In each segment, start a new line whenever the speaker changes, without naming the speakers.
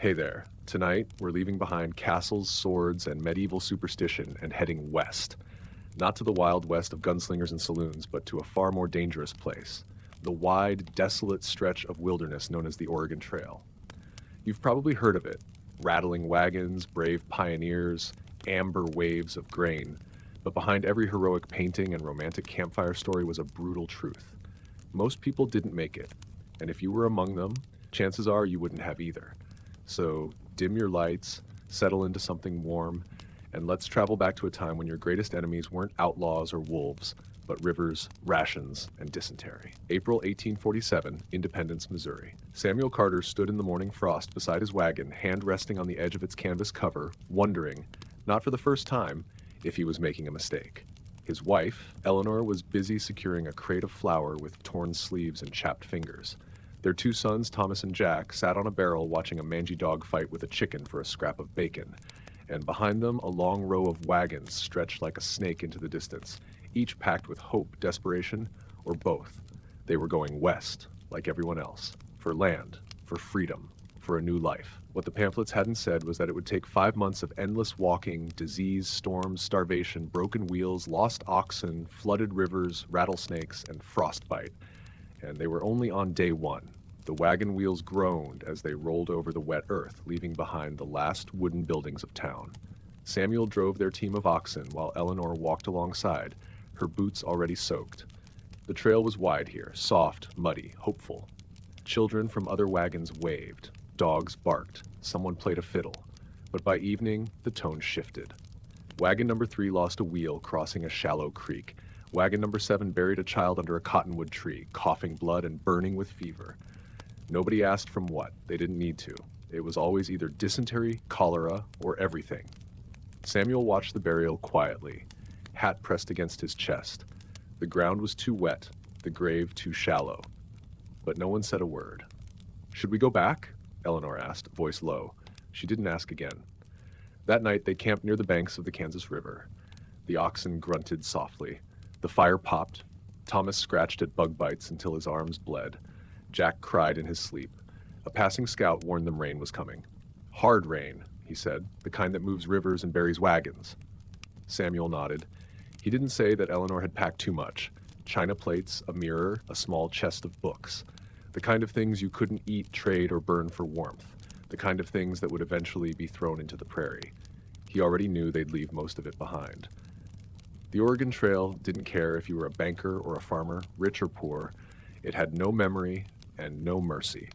Hey there. Tonight, we're leaving behind castles, swords, and medieval superstition and heading west. Not to the wild west of gunslingers and saloons, but to a far more dangerous place. The wide, desolate stretch of wilderness known as the Oregon Trail. You've probably heard of it. Rattling wagons, brave pioneers, amber waves of grain. But behind every heroic painting and romantic campfire story was a brutal truth. Most people didn't make it, and if you were among them, chances are you wouldn't have either. So dim your lights, settle into something warm, and let's travel back to a time when your greatest enemies weren't outlaws or wolves, but rivers, rations, and dysentery. April 1847, Independence, Missouri. Samuel Carter stood in the morning frost beside his wagon, hand resting on the edge of its canvas cover, wondering, not for the first time, if he was making a mistake. His wife, Eleanor, was busy securing a crate of flour with torn sleeves and chapped fingers. Their two sons, Thomas and Jack, sat on a barrel watching a mangy dog fight with a chicken for a scrap of bacon. And behind them, a long row of wagons stretched like a snake into the distance, each packed with hope, desperation, or both. They were going west, like everyone else, for land, for freedom, for a new life. What the pamphlets hadn't said was that it would take 5 months of endless walking, disease, storms, starvation, broken wheels, lost oxen, flooded rivers, rattlesnakes, and frostbite. And they were only on day one. The wagon wheels groaned as they rolled over the wet earth, leaving behind the last wooden buildings of town. Samuel drove their team of oxen while Eleanor walked alongside, her boots already soaked. The trail was wide here, soft, muddy, hopeful. Children from other wagons waved. Dogs barked. Someone played a fiddle. But by evening, the tone shifted. Wagon number 3 lost a wheel crossing a shallow creek. Wagon number 7 buried a child under a cottonwood tree, coughing blood and burning with fever. Nobody asked from what. They didn't need to. It was always either dysentery, cholera, or everything. Samuel watched the burial quietly, hat pressed against his chest. The ground was too wet, the grave too shallow. But no one said a word. "Should we go back?" Eleanor asked, voice low. She didn't ask again. That night they camped near the banks of the Kansas River. The oxen grunted softly. The fire popped. Thomas scratched at bug bites until his arms bled. Jack cried in his sleep. A passing scout warned them rain was coming. "Hard rain," he said, "the kind that moves rivers and buries wagons." Samuel nodded. He didn't say that Eleanor had packed too much. China plates, a mirror, a small chest of books. The kind of things you couldn't eat, trade, or burn for warmth. The kind of things that would eventually be thrown into the prairie. He already knew they'd leave most of it behind. The Oregon Trail didn't care if you were a banker or a farmer, rich or poor. It had no memory and no mercy.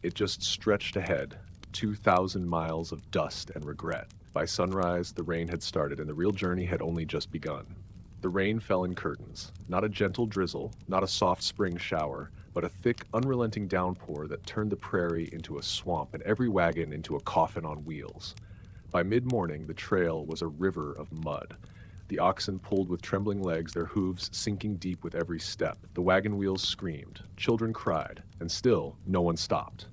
It just stretched ahead, 2,000 miles of dust and regret. By sunrise, the rain had started and the real journey had only just begun. The rain fell in curtains, not a gentle drizzle, not a soft spring shower, but a thick, unrelenting downpour that turned the prairie into a swamp and every wagon into a coffin on wheels. By mid-morning, the trail was a river of mud. The oxen pulled with trembling legs, their hooves sinking deep with every step. The wagon wheels screamed, children cried, and still no one stopped.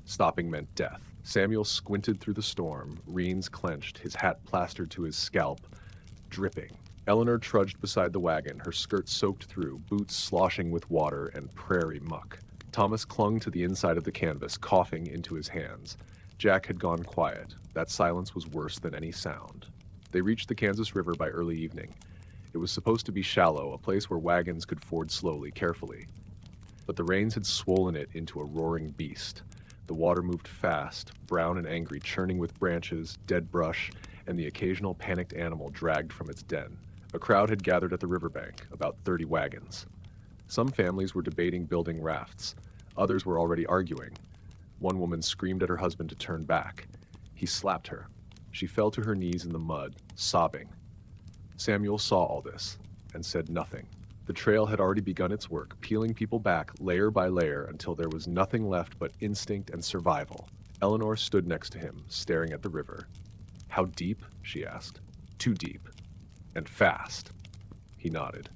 Stopping meant death. Samuel squinted through the storm, reins clenched, his hat plastered to his scalp, dripping. Eleanor trudged beside the wagon, her skirt soaked through, boots sloshing with water and prairie muck. Thomas clung to the inside of the canvas, coughing into his hands. Jack had gone quiet. That silence was worse than any sound. They reached the Kansas River by early evening. It was supposed to be shallow, a place where wagons could ford slowly, carefully. But the rains had swollen it into a roaring beast. The water moved fast, brown and angry, churning with branches, dead brush, and the occasional panicked animal dragged from its den. A crowd had gathered at the riverbank, about 30 wagons. Some families were debating building rafts. Others were already arguing. One woman screamed at her husband to turn back. He slapped her. She fell to her knees in the mud, sobbing. Samuel saw all this and said nothing. The trail had already begun its work, peeling people back layer by layer until there was nothing left but instinct and survival. Eleanor stood next to him, staring at the river. "How deep?" she asked. "Too deep. And fast." He nodded.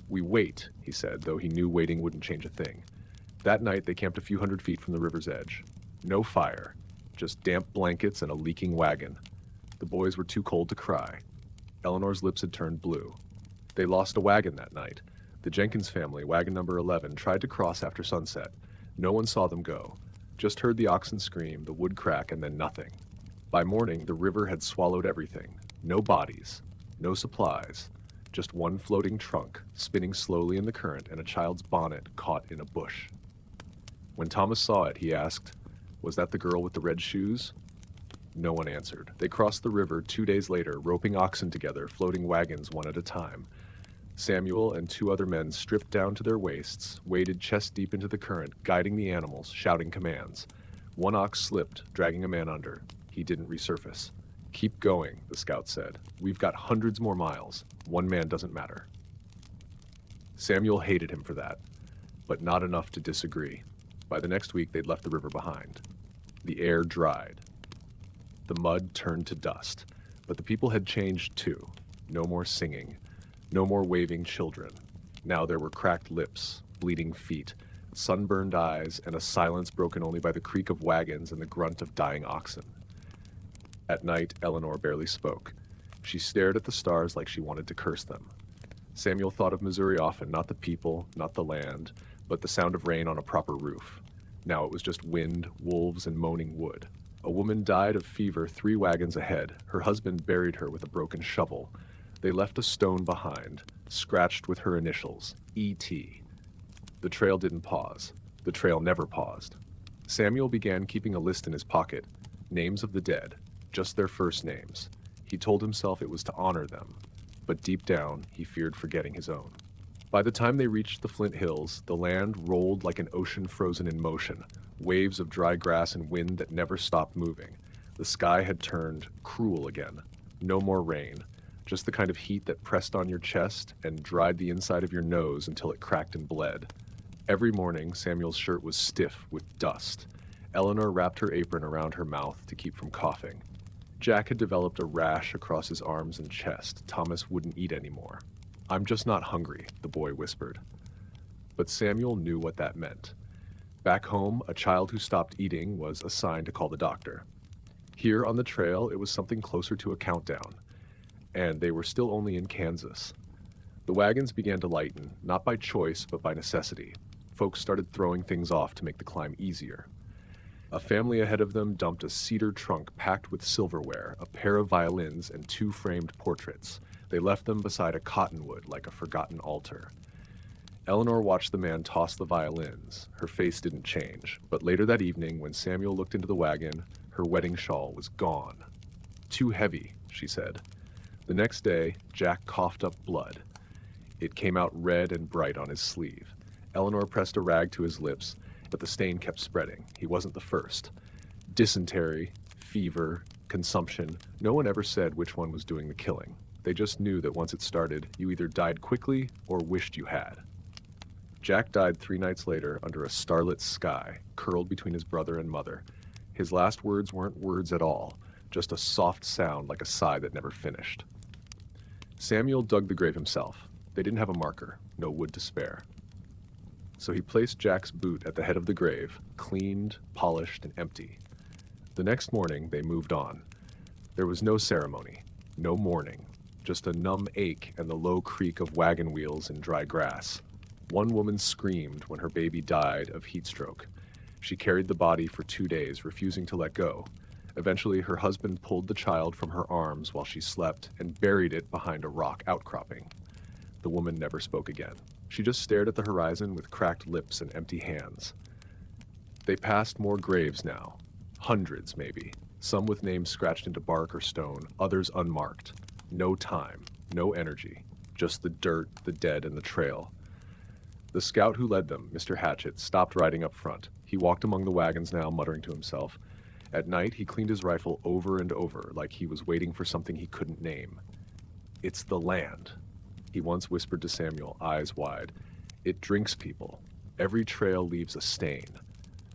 "We wait," he said, though he knew waiting wouldn't change a thing. That night they camped a few hundred feet from the river's edge. No fire, just damp blankets and a leaking wagon. The boys were too cold to cry. Eleanor's lips had turned blue. They lost a wagon that night. The Jenkins family, wagon number 11, tried to cross after sunset. No one saw them go. Just heard the oxen scream, the wood crack, and then nothing. By morning, the river had swallowed everything. No bodies, no supplies, just one floating trunk, spinning slowly in the current, and a child's bonnet caught in a bush. When Thomas saw it, he asked, "Was that the girl with the red shoes?" No one answered. They crossed the river 2 days later, roping oxen together, floating wagons one at a time. Samuel and 2 other men stripped down to their waists, waded chest deep into the current, guiding the animals, shouting commands. One ox slipped, dragging a man under. He didn't resurface. "Keep going," the scout said. "We've got hundreds more miles. One man doesn't matter." Samuel hated him for that, but not enough to disagree. By the next week, they'd left the river behind. The air dried. The mud turned to dust, but the people had changed too. No more singing, no more waving children. Now there were cracked lips, bleeding feet, sunburned eyes, and a silence broken only by the creak of wagons and the grunt of dying oxen. At night, Eleanor barely spoke. She stared at the stars like she wanted to curse them. Samuel thought of Missouri often, not the people, not the land, but the sound of rain on a proper roof. Now it was just wind, wolves, and moaning wood. A woman died of fever 3 wagons ahead. Her husband buried her with a broken shovel. They left a stone behind, scratched with her initials, E.T. The trail didn't pause. The trail never paused. Samuel began keeping a list in his pocket, names of the dead, just their first names. He told himself it was to honor them, but deep down, he feared forgetting his own. By the time they reached the Flint Hills, the land rolled like an ocean frozen in motion, waves of dry grass and wind that never stopped moving. The sky had turned cruel again. No more rain, just the kind of heat that pressed on your chest and dried the inside of your nose until it cracked and bled. Every morning, Samuel's shirt was stiff with dust. Eleanor wrapped her apron around her mouth to keep from coughing. Jack had developed a rash across his arms and chest. Thomas wouldn't eat anymore. "I'm just not hungry," the boy whispered. But Samuel knew what that meant. Back home, a child who stopped eating was assigned to call the doctor. Here on the trail, it was something closer to a countdown, and they were still only in Kansas. The wagons began to lighten, not by choice, but by necessity. Folks started throwing things off to make the climb easier. A family ahead of them dumped a cedar trunk packed with silverware, a pair of violins, and 2 framed portraits. They left them beside a cottonwood like a forgotten altar. Eleanor watched the man toss the violins. Her face didn't change, but later that evening, when Samuel looked into the wagon, her wedding shawl was gone. "Too heavy," she said. The next day, Jack coughed up blood. It came out red and bright on his sleeve. Eleanor pressed a rag to his lips, but the stain kept spreading. He wasn't the first. Dysentery, fever, consumption, no one ever said which one was doing the killing. They just knew that once it started, you either died quickly or wished you had. Jack died 3 nights later under a starlit sky, curled between his brother and mother. His last words weren't words at all, just a soft sound like a sigh that never finished. Samuel dug the grave himself. They didn't have a marker, no wood to spare. So he placed Jack's boot at the head of the grave, cleaned, polished, and empty. The next morning, they moved on. There was no ceremony, no mourning, just a numb ache and the low creak of wagon wheels in dry grass. One woman screamed when her baby died of heat stroke. She carried the body for 2 days, refusing to let go. Eventually, her husband pulled the child from her arms while she slept and buried it behind a rock outcropping. The woman never spoke again. She just stared at the horizon with cracked lips and empty hands. They passed more graves now. Hundreds, maybe. Some with names scratched into bark or stone, others unmarked. No time, no energy. Just the dirt, the dead, and the trail. The scout who led them, Mr. Hatchett, stopped riding up front. He walked among the wagons now, muttering to himself. At night, he cleaned his rifle over and over, like he was waiting for something he couldn't name. "It's the land," he once whispered to Samuel, eyes wide. "It drinks people. Every trail leaves a stain."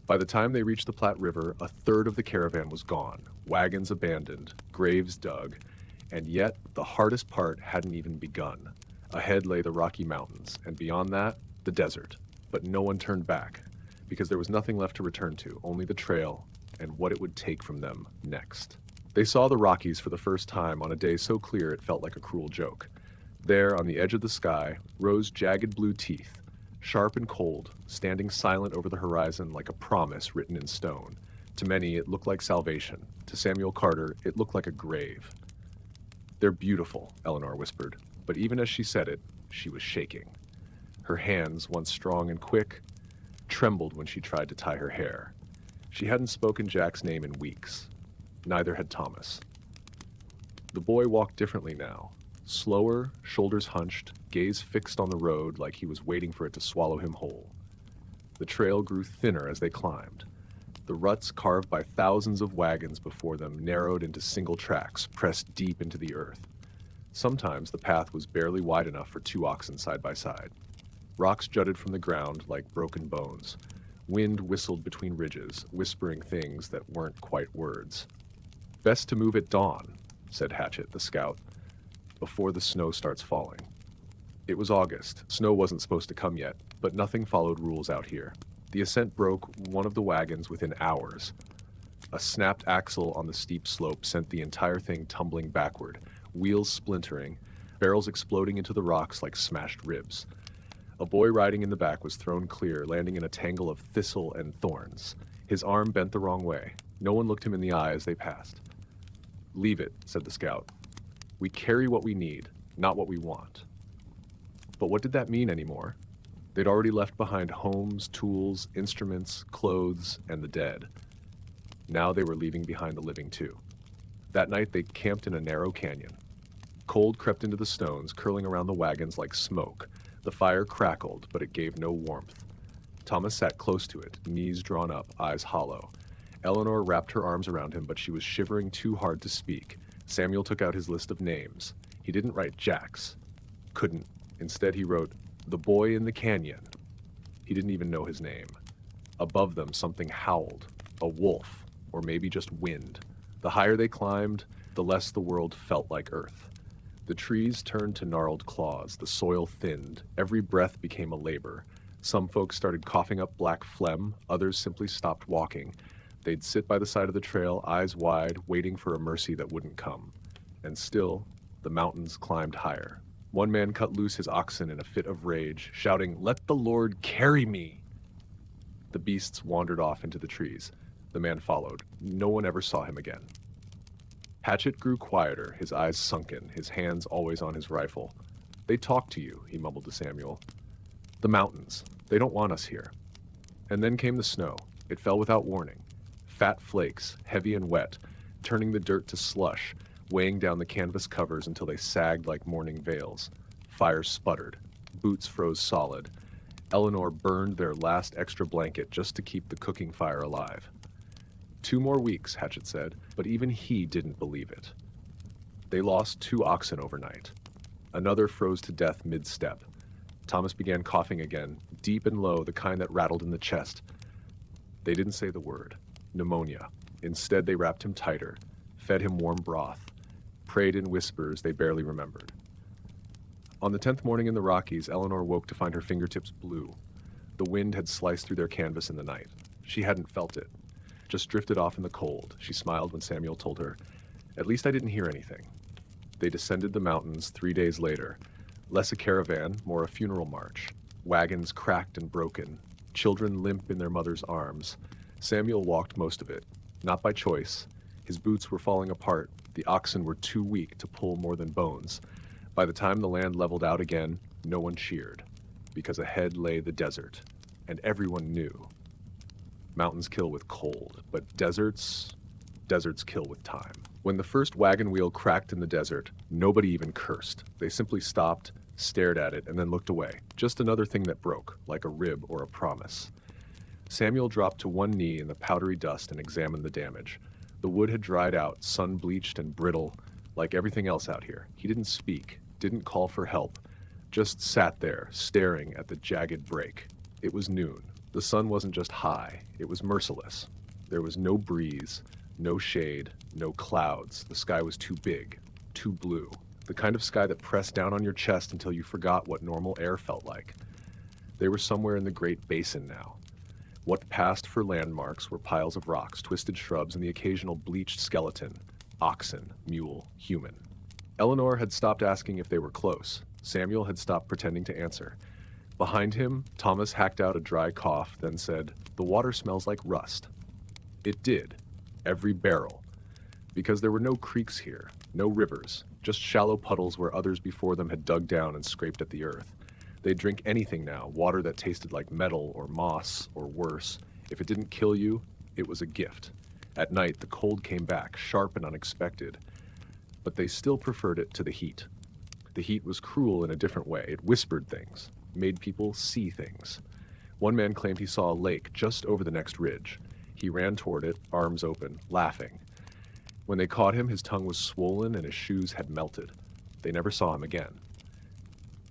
By the time they reached the Platte River, 1/3 of the caravan was gone, wagons abandoned, graves dug, and yet the hardest part hadn't even begun. Ahead lay the Rocky Mountains, and beyond that, the desert. But no one turned back, because there was nothing left to return to, only the trail and what it would take from them next. They saw the Rockies for the first time on a day so clear it felt like a cruel joke. There, on the edge of the sky, rose jagged blue teeth, sharp and cold, standing silent over the horizon like a promise written in stone. To many, it looked like salvation. To Samuel Carter, it looked like a grave. "They're beautiful," Eleanor whispered, but even as she said it, she was shaking. Her hands, once strong and quick, trembled when she tried to tie her hair. She hadn't spoken Jack's name in weeks. Neither had Thomas. The boy walked differently now. Slower, shoulders hunched, gaze fixed on the road like he was waiting for it to swallow him whole. The trail grew thinner as they climbed. The ruts carved by thousands of wagons before them narrowed into single tracks, pressed deep into the earth. Sometimes the path was barely wide enough for two oxen side by side. Rocks jutted from the ground like broken bones. Wind whistled between ridges, whispering things that weren't quite words. "Best to move at dawn," said Hatchet, the scout, "before the snow starts falling." It was August. Snow wasn't supposed to come yet, but nothing followed rules out here. The ascent broke one of the wagons within hours. A snapped axle on the steep slope sent the entire thing tumbling backward, wheels splintering, barrels exploding into the rocks like smashed ribs. A boy riding in the back was thrown clear, landing in a tangle of thistle and thorns. His arm bent the wrong way. No one looked him in the eye as they passed. "Leave it," said the scout. "We carry what we need, not what we want." But what did that mean anymore? They'd already left behind homes, tools, instruments, clothes, and the dead. Now they were leaving behind the living too. That night they camped in a narrow canyon. Cold crept into the stones, curling around the wagons like smoke. The fire crackled, but it gave no warmth. Thomas sat close to it, knees drawn up, eyes hollow. Eleanor wrapped her arms around him, but she was shivering too hard to speak. Samuel took out his list of names. He didn't write Jack's. Couldn't. Instead he wrote, "The boy in the canyon." He didn't even know his name. Above them something howled. A wolf, or maybe just wind. The higher they climbed, the less the world felt like earth. The trees turned to gnarled claws, the soil thinned, every breath became a labor. Some folks started coughing up black phlegm, others simply stopped walking. They'd sit by the side of the trail, eyes wide, waiting for a mercy that wouldn't come. And still, the mountains climbed higher. One man cut loose his oxen in a fit of rage, shouting, "Let the Lord carry me!" The beasts wandered off into the trees. The man followed. No one ever saw him again. Hatchet grew quieter, his eyes sunken, his hands always on his rifle. "They talk to you," he mumbled to Samuel. "The mountains. They don't want us here." And then came the snow. It fell without warning. Fat flakes, heavy and wet, turning the dirt to slush, weighing down the canvas covers until they sagged like mourning veils. Fires sputtered. Boots froze solid. Eleanor burned their last extra blanket just to keep the cooking fire alive. 2 more weeks, Hatchet said, but even he didn't believe it. They lost 2 oxen overnight. Another froze to death mid-step. Thomas began coughing again, deep and low, the kind that rattled in the chest. They didn't say the word. Pneumonia. Instead, they wrapped him tighter, fed him warm broth, prayed in whispers they barely remembered. On the 10th morning in the Rockies, Eleanor woke to find her fingertips blue. The wind had sliced through their canvas in the night. She hadn't felt it, just drifted off in the cold. She smiled when Samuel told her, "At least I didn't hear anything." They descended the mountains 3 days later. Less a caravan, more a funeral march. Wagons cracked and broken, children limp in their mother's arms. Samuel walked most of it, not by choice. His boots were falling apart. The oxen were too weak to pull more than bones. By the time the land leveled out again, no one cheered, because ahead lay the desert, and everyone knew. Mountains kill with cold, but deserts kill with time. When the first wagon wheel cracked in the desert, nobody even cursed. They simply stopped, stared at it, and then looked away. Just another thing that broke, like a rib or a promise. Samuel dropped to one knee in the powdery dust and examined the damage. The wood had dried out, sun-bleached and brittle, like everything else out here. He didn't speak, didn't call for help, just sat there, staring at the jagged break. It was noon. The sun wasn't just high, it was merciless. There was no breeze, no shade, no clouds. The sky was too big, too blue. The kind of sky that pressed down on your chest until you forgot what normal air felt like. They were somewhere in the Great Basin now. What passed for landmarks were piles of rocks, twisted shrubs, and the occasional bleached skeleton. Oxen, mule, human. Eleanor had stopped asking if they were close. Samuel had stopped pretending to answer. Behind him, Thomas hacked out a dry cough, then said, "The water smells like rust." It did. Every barrel. Because there were no creeks here, no rivers, just shallow puddles where others before them had dug down and scraped at the earth. They'd drink anything now, water that tasted like metal or moss or worse. If it didn't kill you, it was a gift. At night, the cold came back, sharp and unexpected, but they still preferred it to the heat. The heat was cruel in a different way. It whispered things, made people see things. One man claimed he saw a lake just over the next ridge. He ran toward it, arms open, laughing. When they caught him, his tongue was swollen and his shoes had melted. They never saw him again.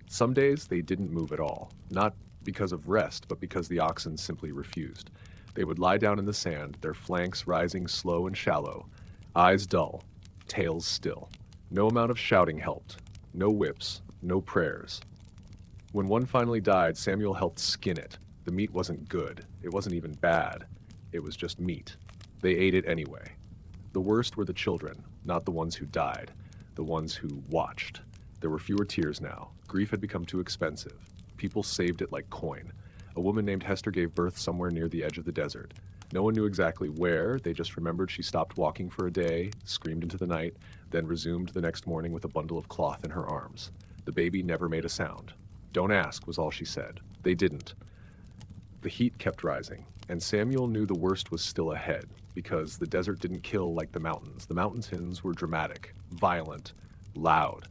Some days they didn't move at all, not because of rest, but because the oxen simply refused. They would lie down in the sand, their flanks rising slow and shallow, eyes dull, tails still. No amount of shouting helped, no whips, no prayers. When one finally died, Samuel helped skin it. The meat wasn't good, it wasn't even bad, it was just meat. They ate it anyway. The worst were the children, not the ones who died, the ones who watched. There were fewer tears now. Grief had become too expensive. People saved it like coin. A woman named Hester gave birth somewhere near the edge of the desert. No one knew exactly where, they just remembered she stopped walking for a day, screamed into the night, then resumed the next morning with a bundle of cloth in her arms. The baby never made a sound. "Don't ask," was all she said. They didn't. The heat kept rising, and Samuel knew the worst was still ahead, because the desert didn't kill like the mountains. The mountains were dramatic, violent, loud.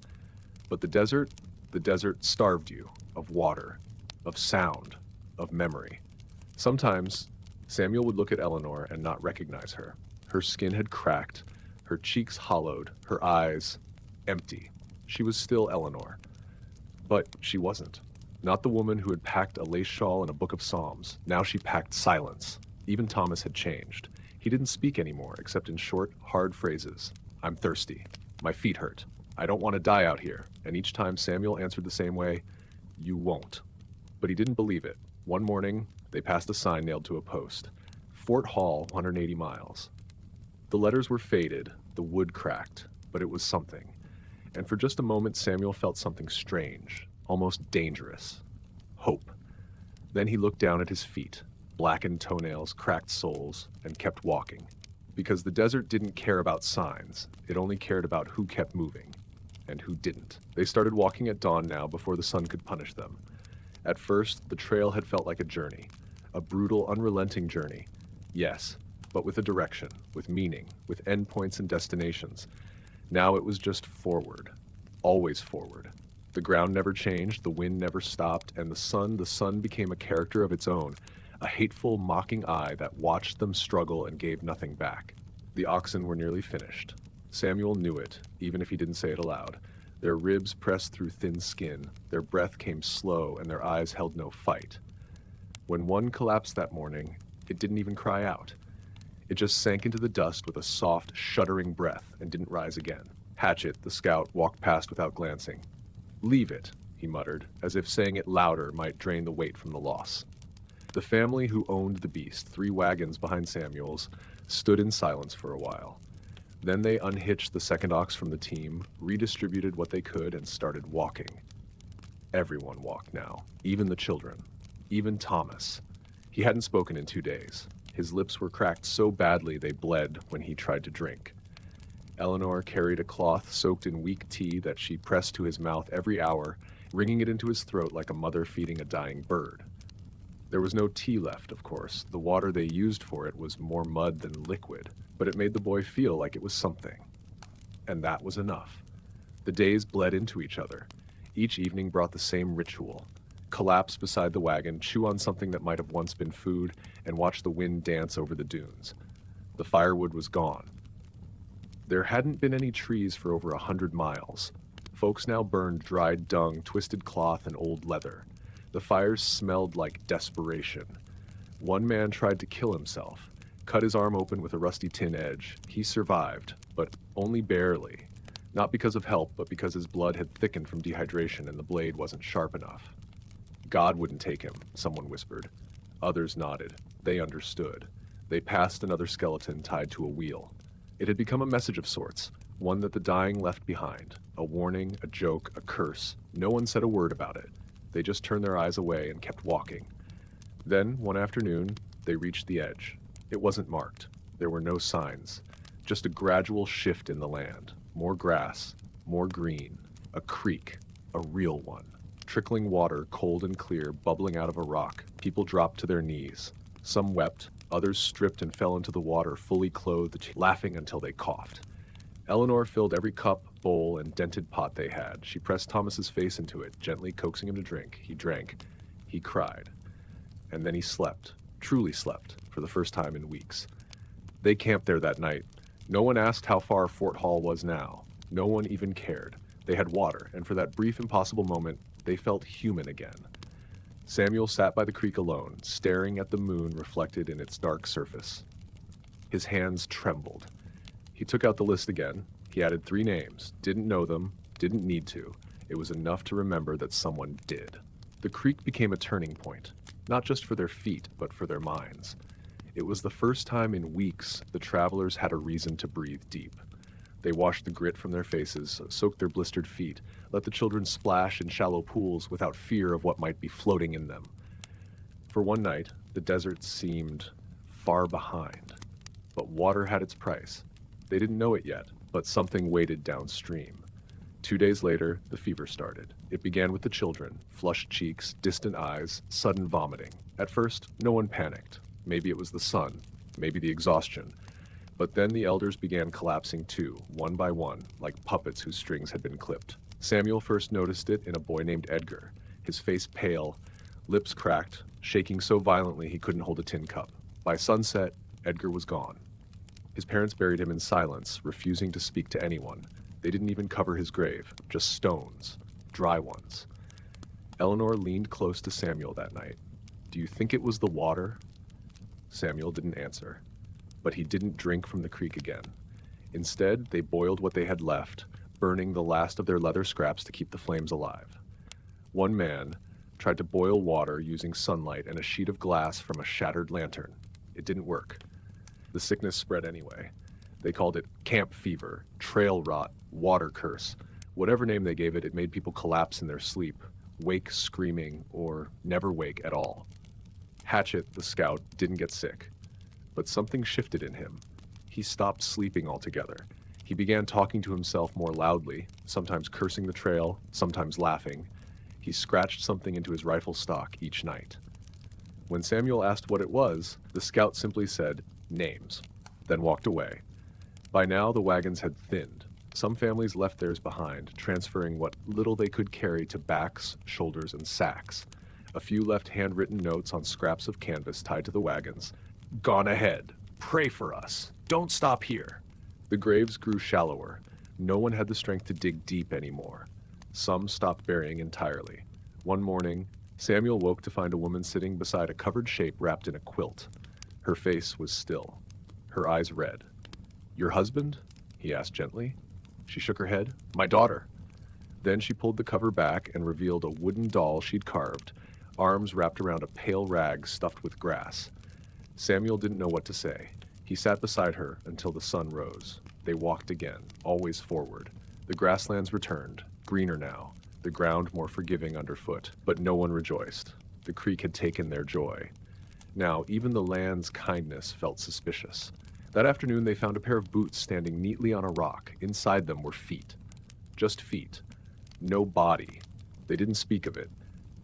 But the desert starved you of water, of sound, of memory. Sometimes Samuel would look at Eleanor and not recognize her. Her skin had cracked, her cheeks hollowed, her eyes empty. She was still Eleanor. But she wasn't. Not the woman who had packed a lace shawl and a book of psalms. Now she packed silence. Even Thomas had changed. He didn't speak anymore, except in short, hard phrases. "I'm thirsty. My feet hurt. I don't want to die out here." And each time Samuel answered the same way, "You won't." But he didn't believe it. One morning, they passed a sign nailed to a post. Fort Hall, 180 miles. The letters were faded, the wood cracked, but it was something. And for just a moment, Samuel felt something strange, almost dangerous. Hope. Then he looked down at his feet, blackened toenails, cracked soles, and kept walking. Because the desert didn't care about signs, it only cared about who kept moving, and who didn't. They started walking at dawn now before the sun could punish them. At first, the trail had felt like a journey, a brutal, unrelenting journey. Yes, but with a direction, with meaning, with endpoints and destinations. Now it was just forward, always forward. The ground never changed, the wind never stopped, and the sun became a character of its own, a hateful, mocking eye that watched them struggle and gave nothing back. The oxen were nearly finished. Samuel knew it, even if he didn't say it aloud. Their ribs pressed through thin skin, their breath came slow, and their eyes held no fight. When one collapsed that morning, it didn't even cry out. It just sank into the dust with a soft, shuddering breath and didn't rise again. Hatchet, the scout, walked past without glancing. "Leave it," he muttered, as if saying it louder might drain the weight from the loss. The family who owned the beast, 3 wagons behind Samuel's, stood in silence for a while. Then they unhitched the second ox from the team, redistributed what they could, and started walking. Everyone walked now, even the children, even Thomas. He hadn't spoken in 2 days. His lips were cracked so badly they bled when he tried to drink. Eleanor carried a cloth soaked in weak tea that she pressed to his mouth every hour, wringing it into his throat like a mother feeding a dying bird. There was no tea left, of course. The water they used for it was more mud than liquid, but it made the boy feel like it was something. And that was enough. The days bled into each other. Each evening brought the same ritual. Collapse beside the wagon, chew on something that might have once been food, and watch the wind dance over the dunes. The firewood was gone. There hadn't been any trees for over 100 miles. Folks now burned dried dung, twisted cloth, and old leather. The fires smelled like desperation. One man tried to kill himself, cut his arm open with a rusty tin edge. He survived, but only barely. Not because of help, but because his blood had thickened from dehydration and the blade wasn't sharp enough. God wouldn't take him, someone whispered. Others nodded. They understood. They passed another skeleton tied to a wheel. It had become a message of sorts, one that the dying left behind. A warning, a joke, a curse. No one said a word about it. They just turned their eyes away and kept walking. Then, one afternoon, they reached the edge. It wasn't marked. There were no signs. Just a gradual shift in the land. More grass, more green. A creek, a real one. Trickling water, cold and clear, bubbling out of a rock. People dropped to their knees. Some wept, others stripped and fell into the water, fully clothed, laughing until they coughed. Eleanor filled every cup, bowl, and dented pot they had. She pressed Thomas's face into it, gently coaxing him to drink. He drank. He cried. And then he slept, truly slept, for the first time in weeks. They camped there that night. No one asked how far Fort Hall was now. No one even cared. They had water, and for that brief, impossible moment, they felt human again. Samuel sat by the creek alone, staring at the moon reflected in its dark surface. His hands trembled. He took out the list again. He added 3 names. Didn't know them, didn't need to. It was enough to remember that someone did. The creek became a turning point, not just for their feet, but for their minds. It was the first time in weeks the travelers had a reason to breathe deep. They washed the grit from their faces, soaked their blistered feet, let the children splash in shallow pools without fear of what might be floating in them. For one night, the desert seemed far behind, but water had its price. They didn't know it yet, but something waited downstream. 2 days later, the fever started. It began with the children, flushed cheeks, distant eyes, sudden vomiting. At first, no one panicked. Maybe it was the sun, maybe the exhaustion. But then the elders began collapsing too, one by one, like puppets whose strings had been clipped. Samuel first noticed it in a boy named Edgar, his face pale, lips cracked, shaking so violently he couldn't hold a tin cup. By sunset, Edgar was gone. His parents buried him in silence, refusing to speak to anyone. They didn't even cover his grave, just stones, dry ones. Eleanor leaned close to Samuel that night. "Do you think it was the water?" Samuel didn't answer, but he didn't drink from the creek again. Instead, they boiled what they had left, burning the last of their leather scraps to keep the flames alive. One man tried to boil water using sunlight and a sheet of glass from a shattered lantern. It didn't work. The sickness spread anyway. They called it camp fever, trail rot, water curse. Whatever name they gave it, it made people collapse in their sleep, wake screaming, or never wake at all. Hatchet, the scout, didn't get sick, but something shifted in him. He stopped sleeping altogether. He began talking to himself more loudly, sometimes cursing the trail, sometimes laughing. He scratched something into his rifle stock each night. When Samuel asked what it was, the scout simply said, "Names," then walked away. By now, the wagons had thinned. Some families left theirs behind, transferring what little they could carry to backs, shoulders, and sacks. A few left handwritten notes on scraps of canvas tied to the wagons. "Gone ahead. Pray for us. Don't stop here." The graves grew shallower. No one had the strength to dig deep anymore. Some stopped burying entirely. One morning, Samuel woke to find a woman sitting beside a covered shape wrapped in a quilt. Her face was still, her eyes red. "Your husband?" he asked gently. She shook her head. "My daughter." Then she pulled the cover back and revealed a wooden doll she'd carved, arms wrapped around a pale rag stuffed with grass. Samuel didn't know what to say. He sat beside her until the sun rose. They walked again, always forward. The grasslands returned, greener now, the ground more forgiving underfoot, but no one rejoiced. The creek had taken their joy. Now, even the land's kindness felt suspicious. That afternoon, they found a pair of boots standing neatly on a rock. Inside them were feet. Just feet. No body. They didn't speak of it.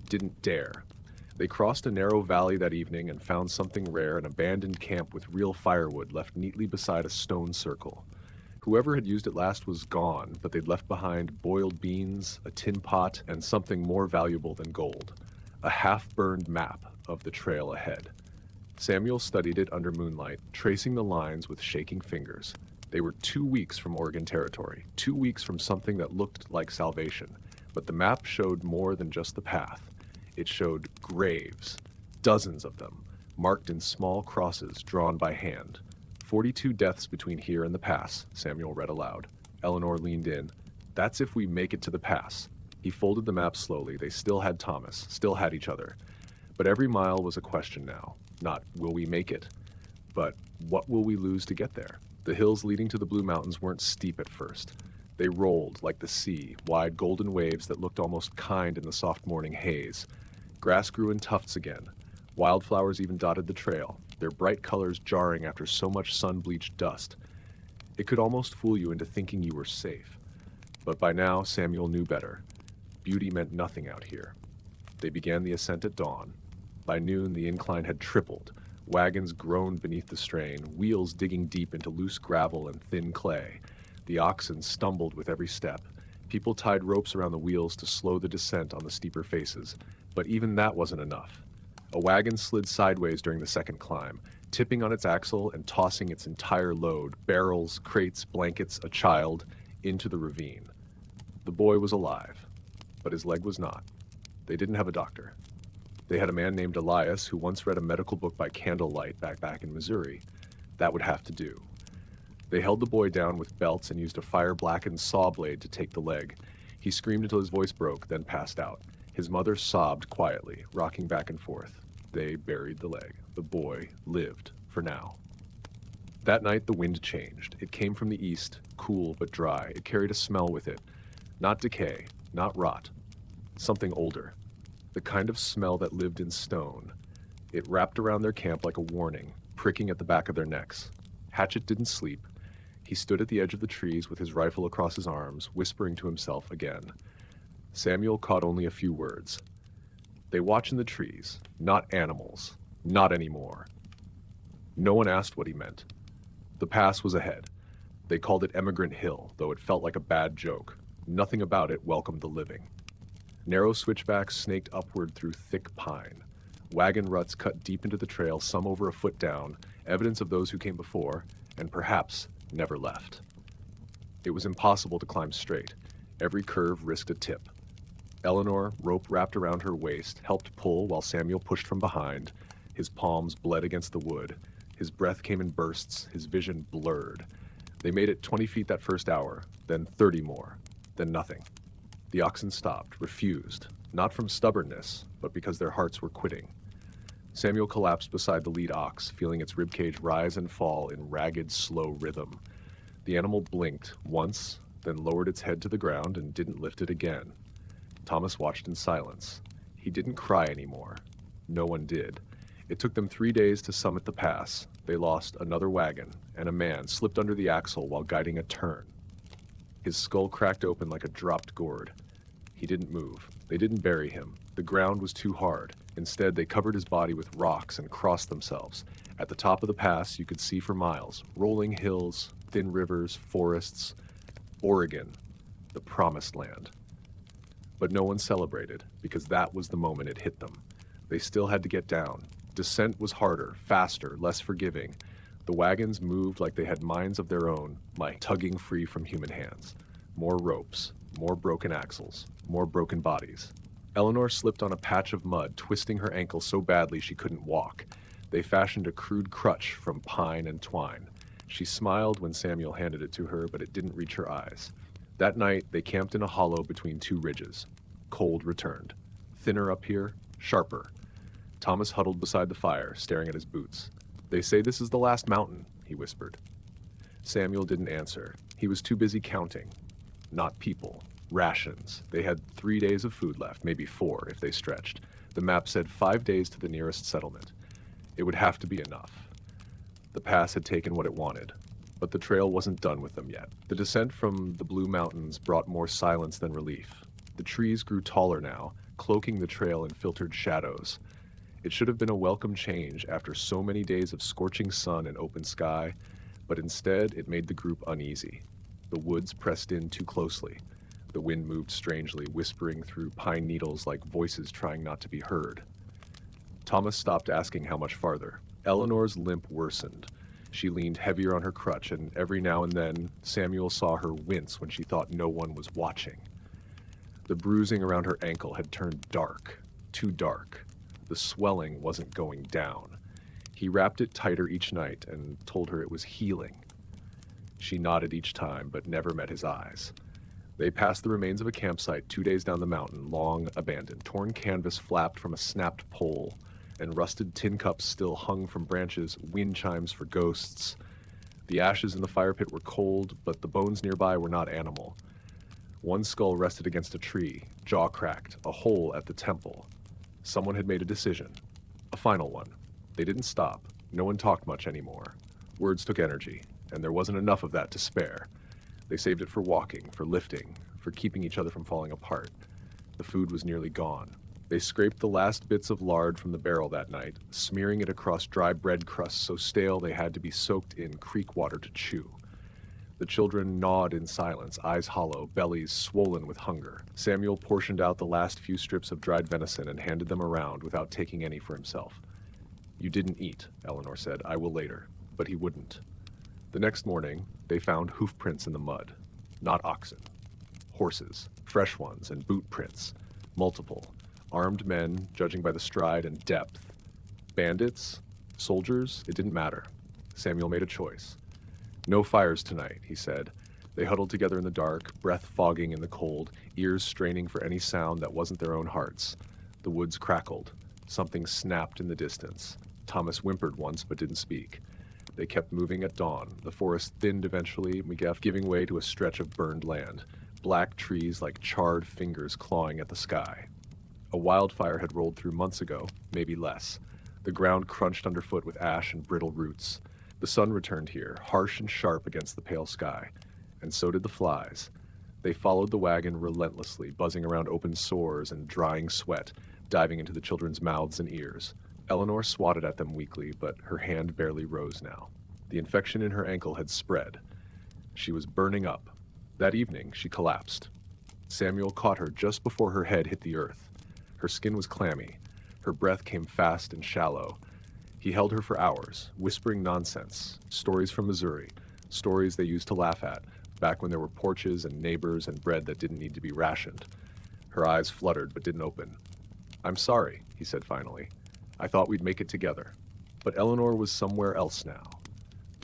Didn't dare. They crossed a narrow valley that evening and found something rare, an abandoned camp with real firewood left neatly beside a stone circle. Whoever had used it last was gone, but they'd left behind boiled beans, a tin pot, and something more valuable than gold. A half-burned map of the trail ahead. Samuel studied it under moonlight, tracing the lines with shaking fingers. They were 2 weeks from Oregon Territory, 2 weeks from something that looked like salvation. But the map showed more than just the path. It showed graves, dozens of them, marked in small crosses drawn by hand. 42 deaths between here and the pass, Samuel read aloud. Eleanor leaned in. "That's if we make it to the pass." He folded the map slowly. They still had Thomas, still had each other. But every mile was a question now. Not, will we make it? But what will we lose to get there? The hills leading to the Blue Mountains weren't steep at first. They rolled like the sea, wide golden waves that looked almost kind in the soft morning haze. Grass grew in tufts again. Wildflowers even dotted the trail, their bright colors jarring after so much sun-bleached dust. It could almost fool you into thinking you were safe. But by now, Samuel knew better. Beauty meant nothing out here. They began the ascent at dawn. By noon, the incline had tripled. Wagons groaned beneath the strain, wheels digging deep into loose gravel and thin clay. The oxen stumbled with every step. People tied ropes around the wheels to slow the descent on the steeper faces. But even that wasn't enough. A wagon slid sideways during the second climb, tipping on its axle and tossing its entire load, barrels, crates, blankets, a child, into the ravine. The boy was alive, but his leg was not. They didn't have a doctor. They had a man named Elias who once read a medical book by candlelight back in Missouri. That would have to do. They held the boy down with belts and used a fire-blackened saw blade to take the leg. He screamed until his voice broke, then passed out. His mother sobbed quietly, rocking back and forth. They buried the leg. The boy lived, for now. That night, the wind changed. It came from the east, cool but dry. It carried a smell with it. Not decay, not rot. Something older. The kind of smell that lived in stone. It wrapped around their camp like a warning, pricking at the back of their necks. Hatchet didn't sleep. He stood at the edge of the trees with his rifle across his arms, whispering to himself again. Samuel caught only a few words. They watch in the trees, not animals, not anymore. No one asked what he meant. The pass was ahead. They called it Emigrant Hill, though it felt like a bad joke. Nothing about it welcomed the living. Narrow switchbacks snaked upward through thick pine. Wagon ruts cut deep into the trail, some over a foot down, evidence of those who came before, and perhaps never left. It was impossible to climb straight. Every curve risked a tip. Eleanor, rope wrapped around her waist, helped pull while Samuel pushed from behind. His palms bled against the wood. His breath came in bursts, his vision blurred. They made it 20 feet that first hour, then 30 more, then nothing. The oxen stopped, refused, not from stubbornness, but because their hearts were quitting. Samuel collapsed beside the lead ox, feeling its ribcage rise and fall in ragged, slow rhythm. The animal blinked once, then lowered its head to the ground and didn't lift it again. Thomas watched in silence. He didn't cry anymore. No one did. It took them 3 days to summit the pass. They lost another wagon, and a man slipped under the axle while guiding a turn. His skull cracked open like a dropped gourd. He didn't move. They didn't bury him. The ground was too hard. Instead, they covered his body with rocks and crossed themselves. At the top of the pass, you could see for miles, rolling hills, thin rivers, forests. Oregon, the promised land. But no one celebrated, because that was the moment it hit them. They still had to get down. Descent was harder, faster, less forgiving. The wagons moved like they had minds of their own, like tugging free from human hands. More ropes, more broken axles, more broken bodies. Eleanor slipped on a patch of mud, twisting her ankle so badly she couldn't walk. They fashioned a crude crutch from pine and twine. She smiled when Samuel handed it to her, but it didn't reach her eyes. That night, they camped in a hollow between two ridges. Cold returned. Thinner up here, sharper. Thomas huddled beside the fire, staring at his boots. "They say this is the last mountain," he whispered. Samuel didn't answer. He was too busy counting. Not people. Rations. They had 3 days of food left, maybe 4 if they stretched. The map said 5 days to the nearest settlement. It would have to be enough. The pass had taken what it wanted, but the trail wasn't done with them yet. The descent from the Blue Mountains brought more silence than relief. The trees grew taller now, cloaking the trail in filtered shadows. It should have been a welcome change after so many days of scorching sun and open sky, but instead it made the group uneasy. The woods pressed in too closely. The wind moved strangely, whispering through pine needles like voices trying not to be heard. Thomas stopped asking how much farther. Eleanor's limp worsened. She leaned heavier on her crutch, and every now and then Samuel saw her wince when she thought no one was watching. The bruising around her ankle had turned dark, too dark. The swelling wasn't going down. He wrapped it tighter each night and told her it was healing. She nodded each time, but never met his eyes. They passed the remains of a campsite 2 days down the mountain, long abandoned. Torn canvas flapped from a snapped pole, and rusted tin cups still hung from branches, wind chimes for ghosts. The ashes in the fire pit were cold, but the bones nearby were not animal. One skull rested against a tree, jaw cracked, a hole at the temple. Someone had made a decision. A final one. They didn't stop. No one talked much anymore. Words took energy, and there wasn't enough of that to spare. They saved it for walking, for lifting, for keeping each other from falling apart. The food was nearly gone. They scraped the last bits of lard from the barrel that night, smearing it across dry bread crusts so stale they had to be soaked in creek water to chew. The children gnawed in silence, eyes hollow, bellies swollen with hunger. Samuel portioned out the last few strips of dried venison and handed them around without taking any for himself. "You didn't eat," Eleanor said. "I will later." But he wouldn't. The next morning, they found hoof prints in the mud. Not oxen. Horses, fresh ones, and boot prints. Multiple. Armed men, judging by the stride and depth. Bandits? Soldiers? It didn't matter. Samuel made a choice. "No fires tonight," he said. They huddled together in the dark, breath fogging in the cold, ears straining for any sound that wasn't their own hearts. The woods crackled. Something snapped in the distance. Thomas whimpered once but didn't speak. They kept moving at dawn. The forest thinned eventually, giving way to a stretch of burned land. Black trees like charred fingers clawing at the sky. A wildfire had rolled through months ago, maybe less. The ground crunched underfoot with ash and brittle roots. The sun returned here, harsh and sharp against the pale sky. And so did the flies. They followed the wagon relentlessly, buzzing around open sores and drying sweat, diving into the children's mouths and ears. Eleanor swatted at them weakly, but her hand barely rose now. The infection in her ankle had spread. She was burning up. That evening, she collapsed. Samuel caught her just before her head hit the earth. Her skin was clammy. Her breath came fast and shallow. He held her for hours, whispering nonsense, stories from Missouri, stories they used to laugh at, back when there were porches and neighbors and bread that didn't need to be rationed. Her eyes fluttered but didn't open. "I'm sorry," he said finally. "I thought we'd make it together." But Eleanor was somewhere else now.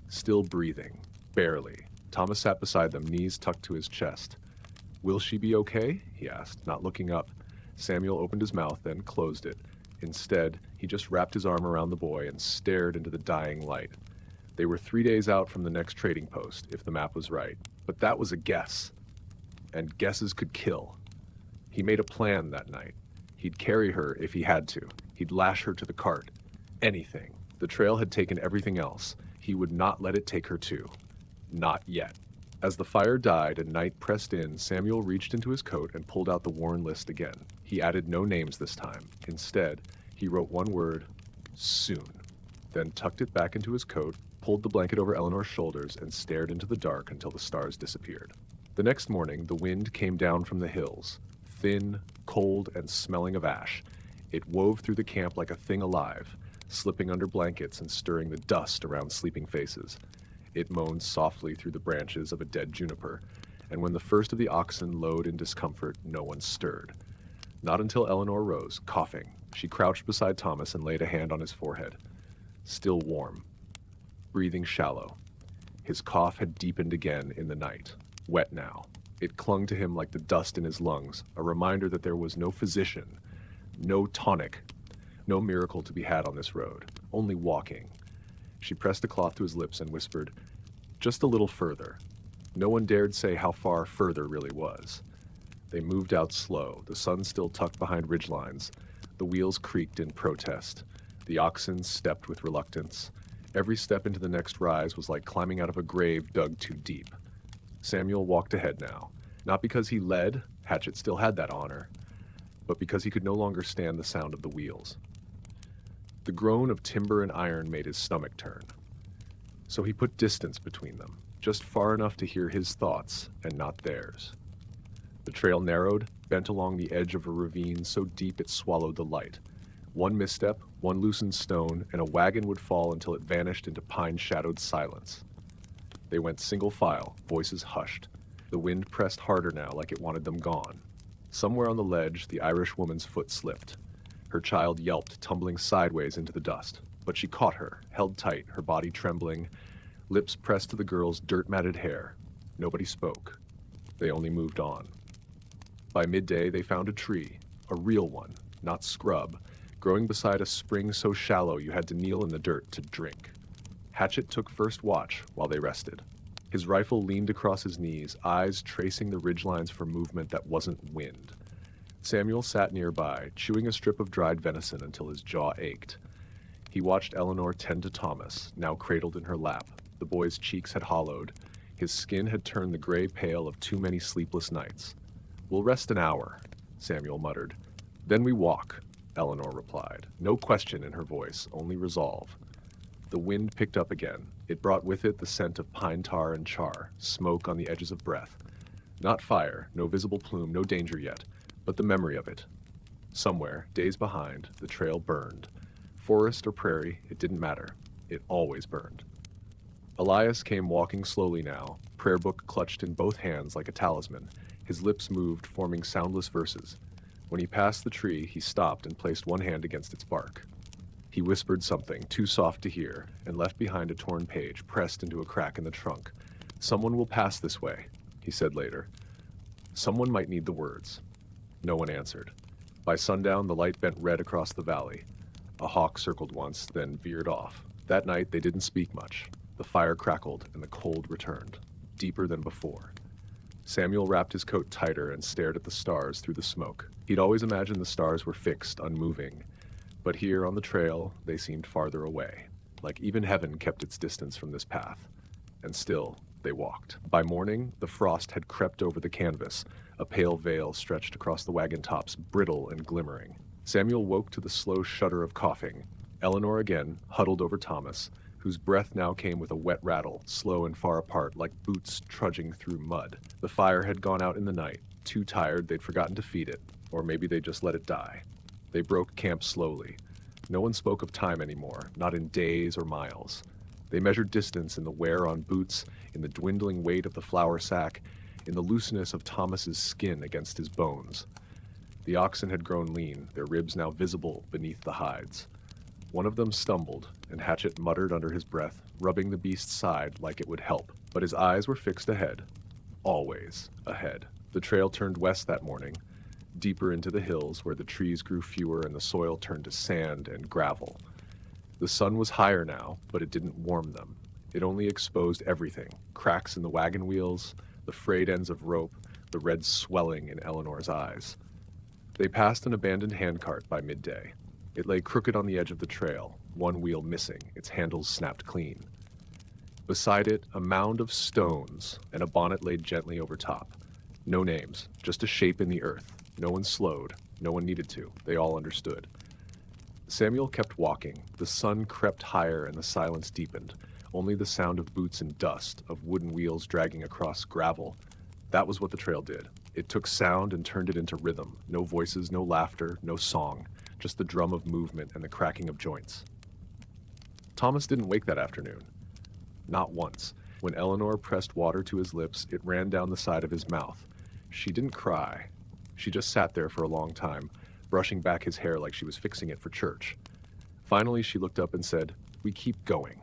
Still breathing, barely. Thomas sat beside them, knees tucked to his chest. "Will she be okay?" he asked, not looking up. Samuel opened his mouth, then closed it. Instead, he just wrapped his arm around the boy and stared into the dying light. They were 3 days out from the next trading post, if the map was right. But that was a guess. And guesses could kill. He made a plan that night. He'd carry her if he had to. He'd lash her to the cart. Anything. The trail had taken everything else. He would not let it take her too. Not yet. As the fire died and night pressed in, Samuel reached into his coat and pulled out the worn list again. He added no names this time. Instead, he wrote one word, "soon," then tucked it back into his coat, pulled the blanket over Eleanor's shoulders, and stared into the dark until the stars disappeared. The next morning, the wind came down from the hills, thin, cold, and smelling of ash. It wove through the camp like a thing alive, slipping under blankets and stirring the dust around sleeping faces. It moaned softly through the branches of a dead juniper, and when the first of the oxen lowed in discomfort, no one stirred. Not until Eleanor rose, coughing. She crouched beside Thomas and laid a hand on his forehead. Still warm. Breathing shallow. His cough had deepened again in the night. Wet now. It clung to him like the dust in his lungs, a reminder that there was no physician, no tonic, no miracle to be had on this road. Only walking. She pressed the cloth to his lips and whispered, "Just a little further." No one dared say how far further really was. They moved out slow, the sun still tucked behind ridgelines. The wheels creaked in protest. The oxen stepped with reluctance. Every step into the next rise was like climbing out of a grave dug too deep. Samuel walked ahead now, not because he led, Hatchet still had that honor, but because he could no longer stand the sound of the wheels. The groan of timber and iron made his stomach turn. So he put distance between them, just far enough to hear his thoughts and not theirs. The trail narrowed, bent along the edge of a ravine so deep it swallowed the light. One misstep, one loosened stone, and a wagon would fall until it vanished into pine-shadowed silence. They went single file, voices hushed. The wind pressed harder now, like it wanted them gone. Somewhere on the ledge, the Irish woman's foot slipped. Her child yelped, tumbling sideways into the dust. But she caught her, held tight, her body trembling, lips pressed to the girl's dirt-matted hair. Nobody spoke. They only moved on. By midday, they found a tree, a real one, not scrub, growing beside a spring so shallow you had to kneel in the dirt to drink. Hatchet took first watch while they rested. His rifle leaned across his knees, eyes tracing the ridgelines for movement that wasn't wind. Samuel sat nearby, chewing a strip of dried venison until his jaw ached. He watched Eleanor tend to Thomas, now cradled in her lap. The boy's cheeks had hollowed. His skin had turned the gray pale of too many sleepless nights. "We'll rest an hour," Samuel muttered. "Then we walk," Eleanor replied. No question in her voice, only resolve. The wind picked up again. It brought with it the scent of pine tar and char, smoke on the edges of breath. Not fire, no visible plume, no danger yet, but the memory of it. Somewhere, days behind, the trail burned. Forest or prairie, it didn't matter. It always burned. Elias came walking slowly now, prayer book clutched in both hands like a talisman. His lips moved, forming soundless verses. When he passed the tree, he stopped and placed one hand against its bark. He whispered something, too soft to hear, and left behind a torn page pressed into a crack in the trunk. "Someone will pass this way," he said later. Someone might need the words. No one answered. By sundown, the light bent red across the valley. A hawk circled once, then veered off. That night, they didn't speak much. The fire crackled, and the cold returned, deeper than before. Samuel wrapped his coat tighter and stared at the stars through the smoke. He'd always imagined the stars were fixed, unmoving. But here on the trail, they seemed farther away, like even heaven kept its distance from this path. And still, they walked. By morning, the frost had crept over the canvas. A pale veil stretched across the wagon tops, brittle and glimmering. Samuel woke to the slow shudder of coughing. Eleanor again, huddled over Thomas, whose breath now came with a wet rattle, slow and far apart, like boots trudging through mud. The fire had gone out in the night. Too tired, they'd forgotten to feed it, or maybe they just let it die. They broke camp slowly. No one spoke of time anymore, not in days or miles. They measured distance in the wear on boots, in the dwindling weight of the flour sack, in the looseness of Thomas's skin against his bones. The oxen had grown lean, their ribs now visible beneath the hides. One of them stumbled, and Hatchet muttered under his breath, rubbing the beast's side like it would help. But his eyes were fixed ahead. Always ahead. The trail turned west that morning, deeper into the hills where the trees grew fewer and the soil turned to sand and gravel. The sun was higher now, but it didn't warm them. It only exposed everything, cracks in the wagon wheels, the frayed ends of rope, the red swelling in Eleanor's eyes. They passed an abandoned handcart by midday. It lay crooked on the edge of the trail, one wheel missing, its handles snapped clean. Beside it, a mound of stones and a bonnet laid gently over top. No names, just a shape in the earth. No one slowed, no one needed to, they all understood. Samuel kept walking. The sun crept higher and the silence deepened. Only the sound of boots and dust, of wooden wheels dragging across gravel. That was what the trail did. It took sound and turned it into rhythm. No voices, no laughter, no song. Just the drum of movement and the cracking of joints. Thomas didn't wake that afternoon. Not once. When Eleanor pressed water to his lips, it ran down the side of his mouth. She didn't cry. She just sat there for a long time, brushing back his hair like she was fixing it for church. Finally, she looked up and said, "We keep going."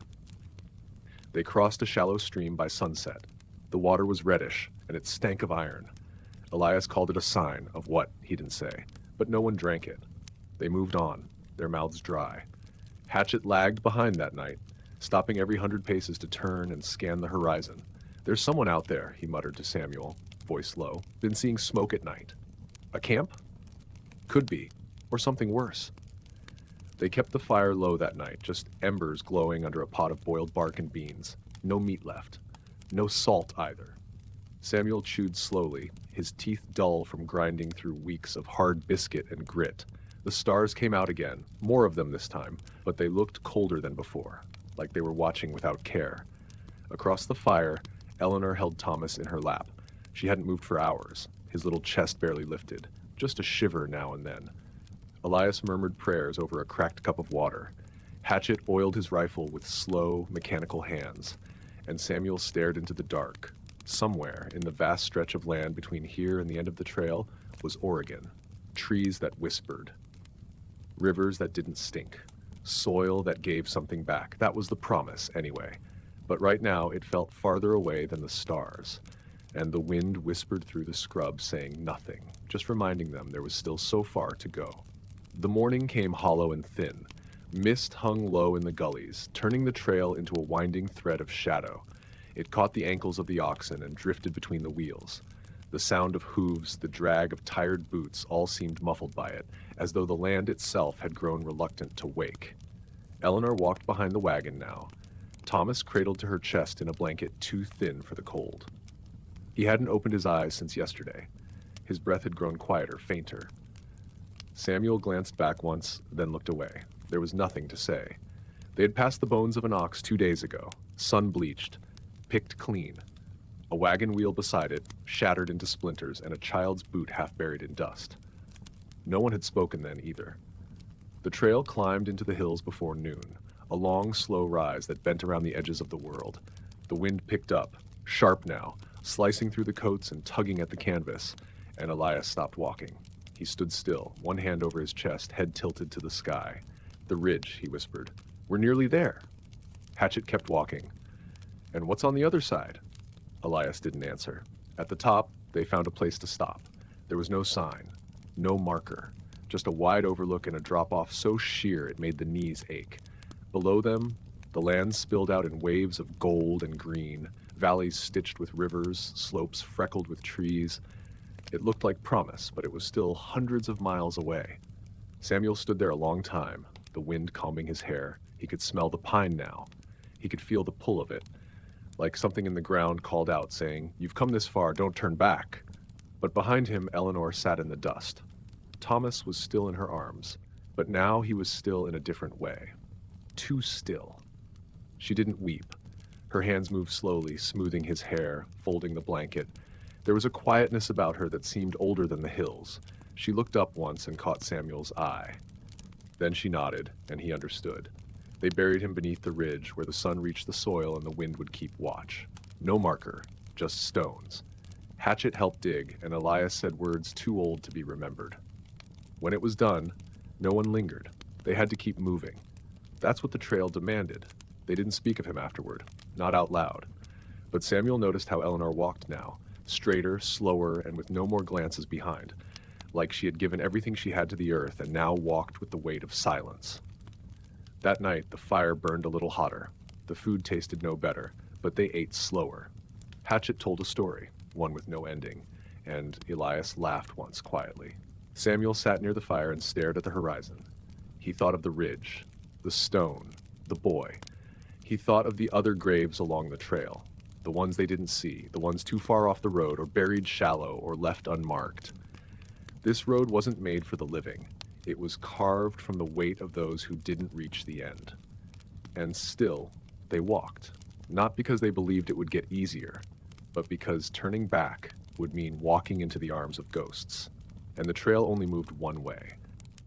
They crossed a shallow stream by sunset. The water was reddish, and it stank of iron. Elias called it a sign of what, he didn't say, but no one drank it. They moved on, their mouths dry. Hatchet lagged behind that night, stopping every 100 paces to turn and scan the horizon. "There's someone out there," he muttered to Samuel, voice low. "Been seeing smoke at night. A camp? Could be, or something worse." They kept the fire low that night, just embers glowing under a pot of boiled bark and beans. No meat left. No salt either. Samuel chewed slowly, his teeth dull from grinding through weeks of hard biscuit and grit. The stars came out again, more of them this time, but they looked colder than before, like they were watching without care. Across the fire, Eleanor held Thomas in her lap. She hadn't moved for hours, his little chest barely lifted, just a shiver now and then. Elias murmured prayers over a cracked cup of water. Hatchet oiled his rifle with slow, mechanical hands, and Samuel stared into the dark. Somewhere, in the vast stretch of land between here and the end of the trail, was Oregon. Trees that whispered. Rivers that didn't stink. Soil that gave something back. That was the promise, anyway. But right now, it felt farther away than the stars. And the wind whispered through the scrub, saying nothing, just reminding them there was still so far to go. The morning came hollow and thin. Mist hung low in the gullies, turning the trail into a winding thread of shadow. It caught the ankles of the oxen and drifted between the wheels. The sound of hooves, the drag of tired boots, all seemed muffled by it, as though the land itself had grown reluctant to wake. Eleanor walked behind the wagon now, Thomas cradled to her chest in a blanket too thin for the cold. He hadn't opened his eyes since yesterday. His breath had grown quieter, fainter. Samuel glanced back once, then looked away. There was nothing to say. They had passed the bones of an ox 2 days ago, sun-bleached, picked clean. A wagon wheel beside it, shattered into splinters, and a child's boot half buried in dust. No one had spoken then either. The trail climbed into the hills before noon, a long, slow rise that bent around the edges of the world. The wind picked up, sharp now, slicing through the coats and tugging at the canvas, and Elias stopped walking. He stood still, one hand over his chest, head tilted to the sky. "The ridge," he whispered. "We're nearly there." Hatchet kept walking. "And what's on the other side?" Elias didn't answer. At the top, they found a place to stop. There was no sign, no marker, just a wide overlook and a drop-off so sheer it made the knees ache. Below them, the land spilled out in waves of gold and green, valleys stitched with rivers, slopes freckled with trees. It looked like promise, but it was still hundreds of miles away. Samuel stood there a long time, the wind combing his hair. He could smell the pine now. He could feel the pull of it, like something in the ground called out, saying, "You've come this far, don't turn back." But behind him, Eleanor sat in the dust. Thomas was still in her arms, but now he was still in a different way. Too still. She didn't weep. Her hands moved slowly, smoothing his hair, folding the blanket. There was a quietness about her that seemed older than the hills. She looked up once and caught Samuel's eye. Then she nodded, and he understood. They buried him beneath the ridge where the sun reached the soil and the wind would keep watch. No marker, just stones. Hatchet helped dig, and Elias said words too old to be remembered. When it was done, no one lingered. They had to keep moving. That's what the trail demanded. They didn't speak of him afterward, not out loud. But Samuel noticed how Eleanor walked now, straighter, slower, and with no more glances behind, like she had given everything she had to the earth and now walked with the weight of silence. That night, the fire burned a little hotter. The food tasted no better, but they ate slower. Hatchet told a story, one with no ending, and Elias laughed once quietly. Samuel sat near the fire and stared at the horizon. He thought of the ridge, the stone, the boy. He thought of the other graves along the trail, the ones they didn't see, the ones too far off the road or buried shallow or left unmarked. This road wasn't made for the living. It was carved from the weight of those who didn't reach the end. And still, they walked, not because they believed it would get easier, but because turning back would mean walking into the arms of ghosts. And the trail only moved one way.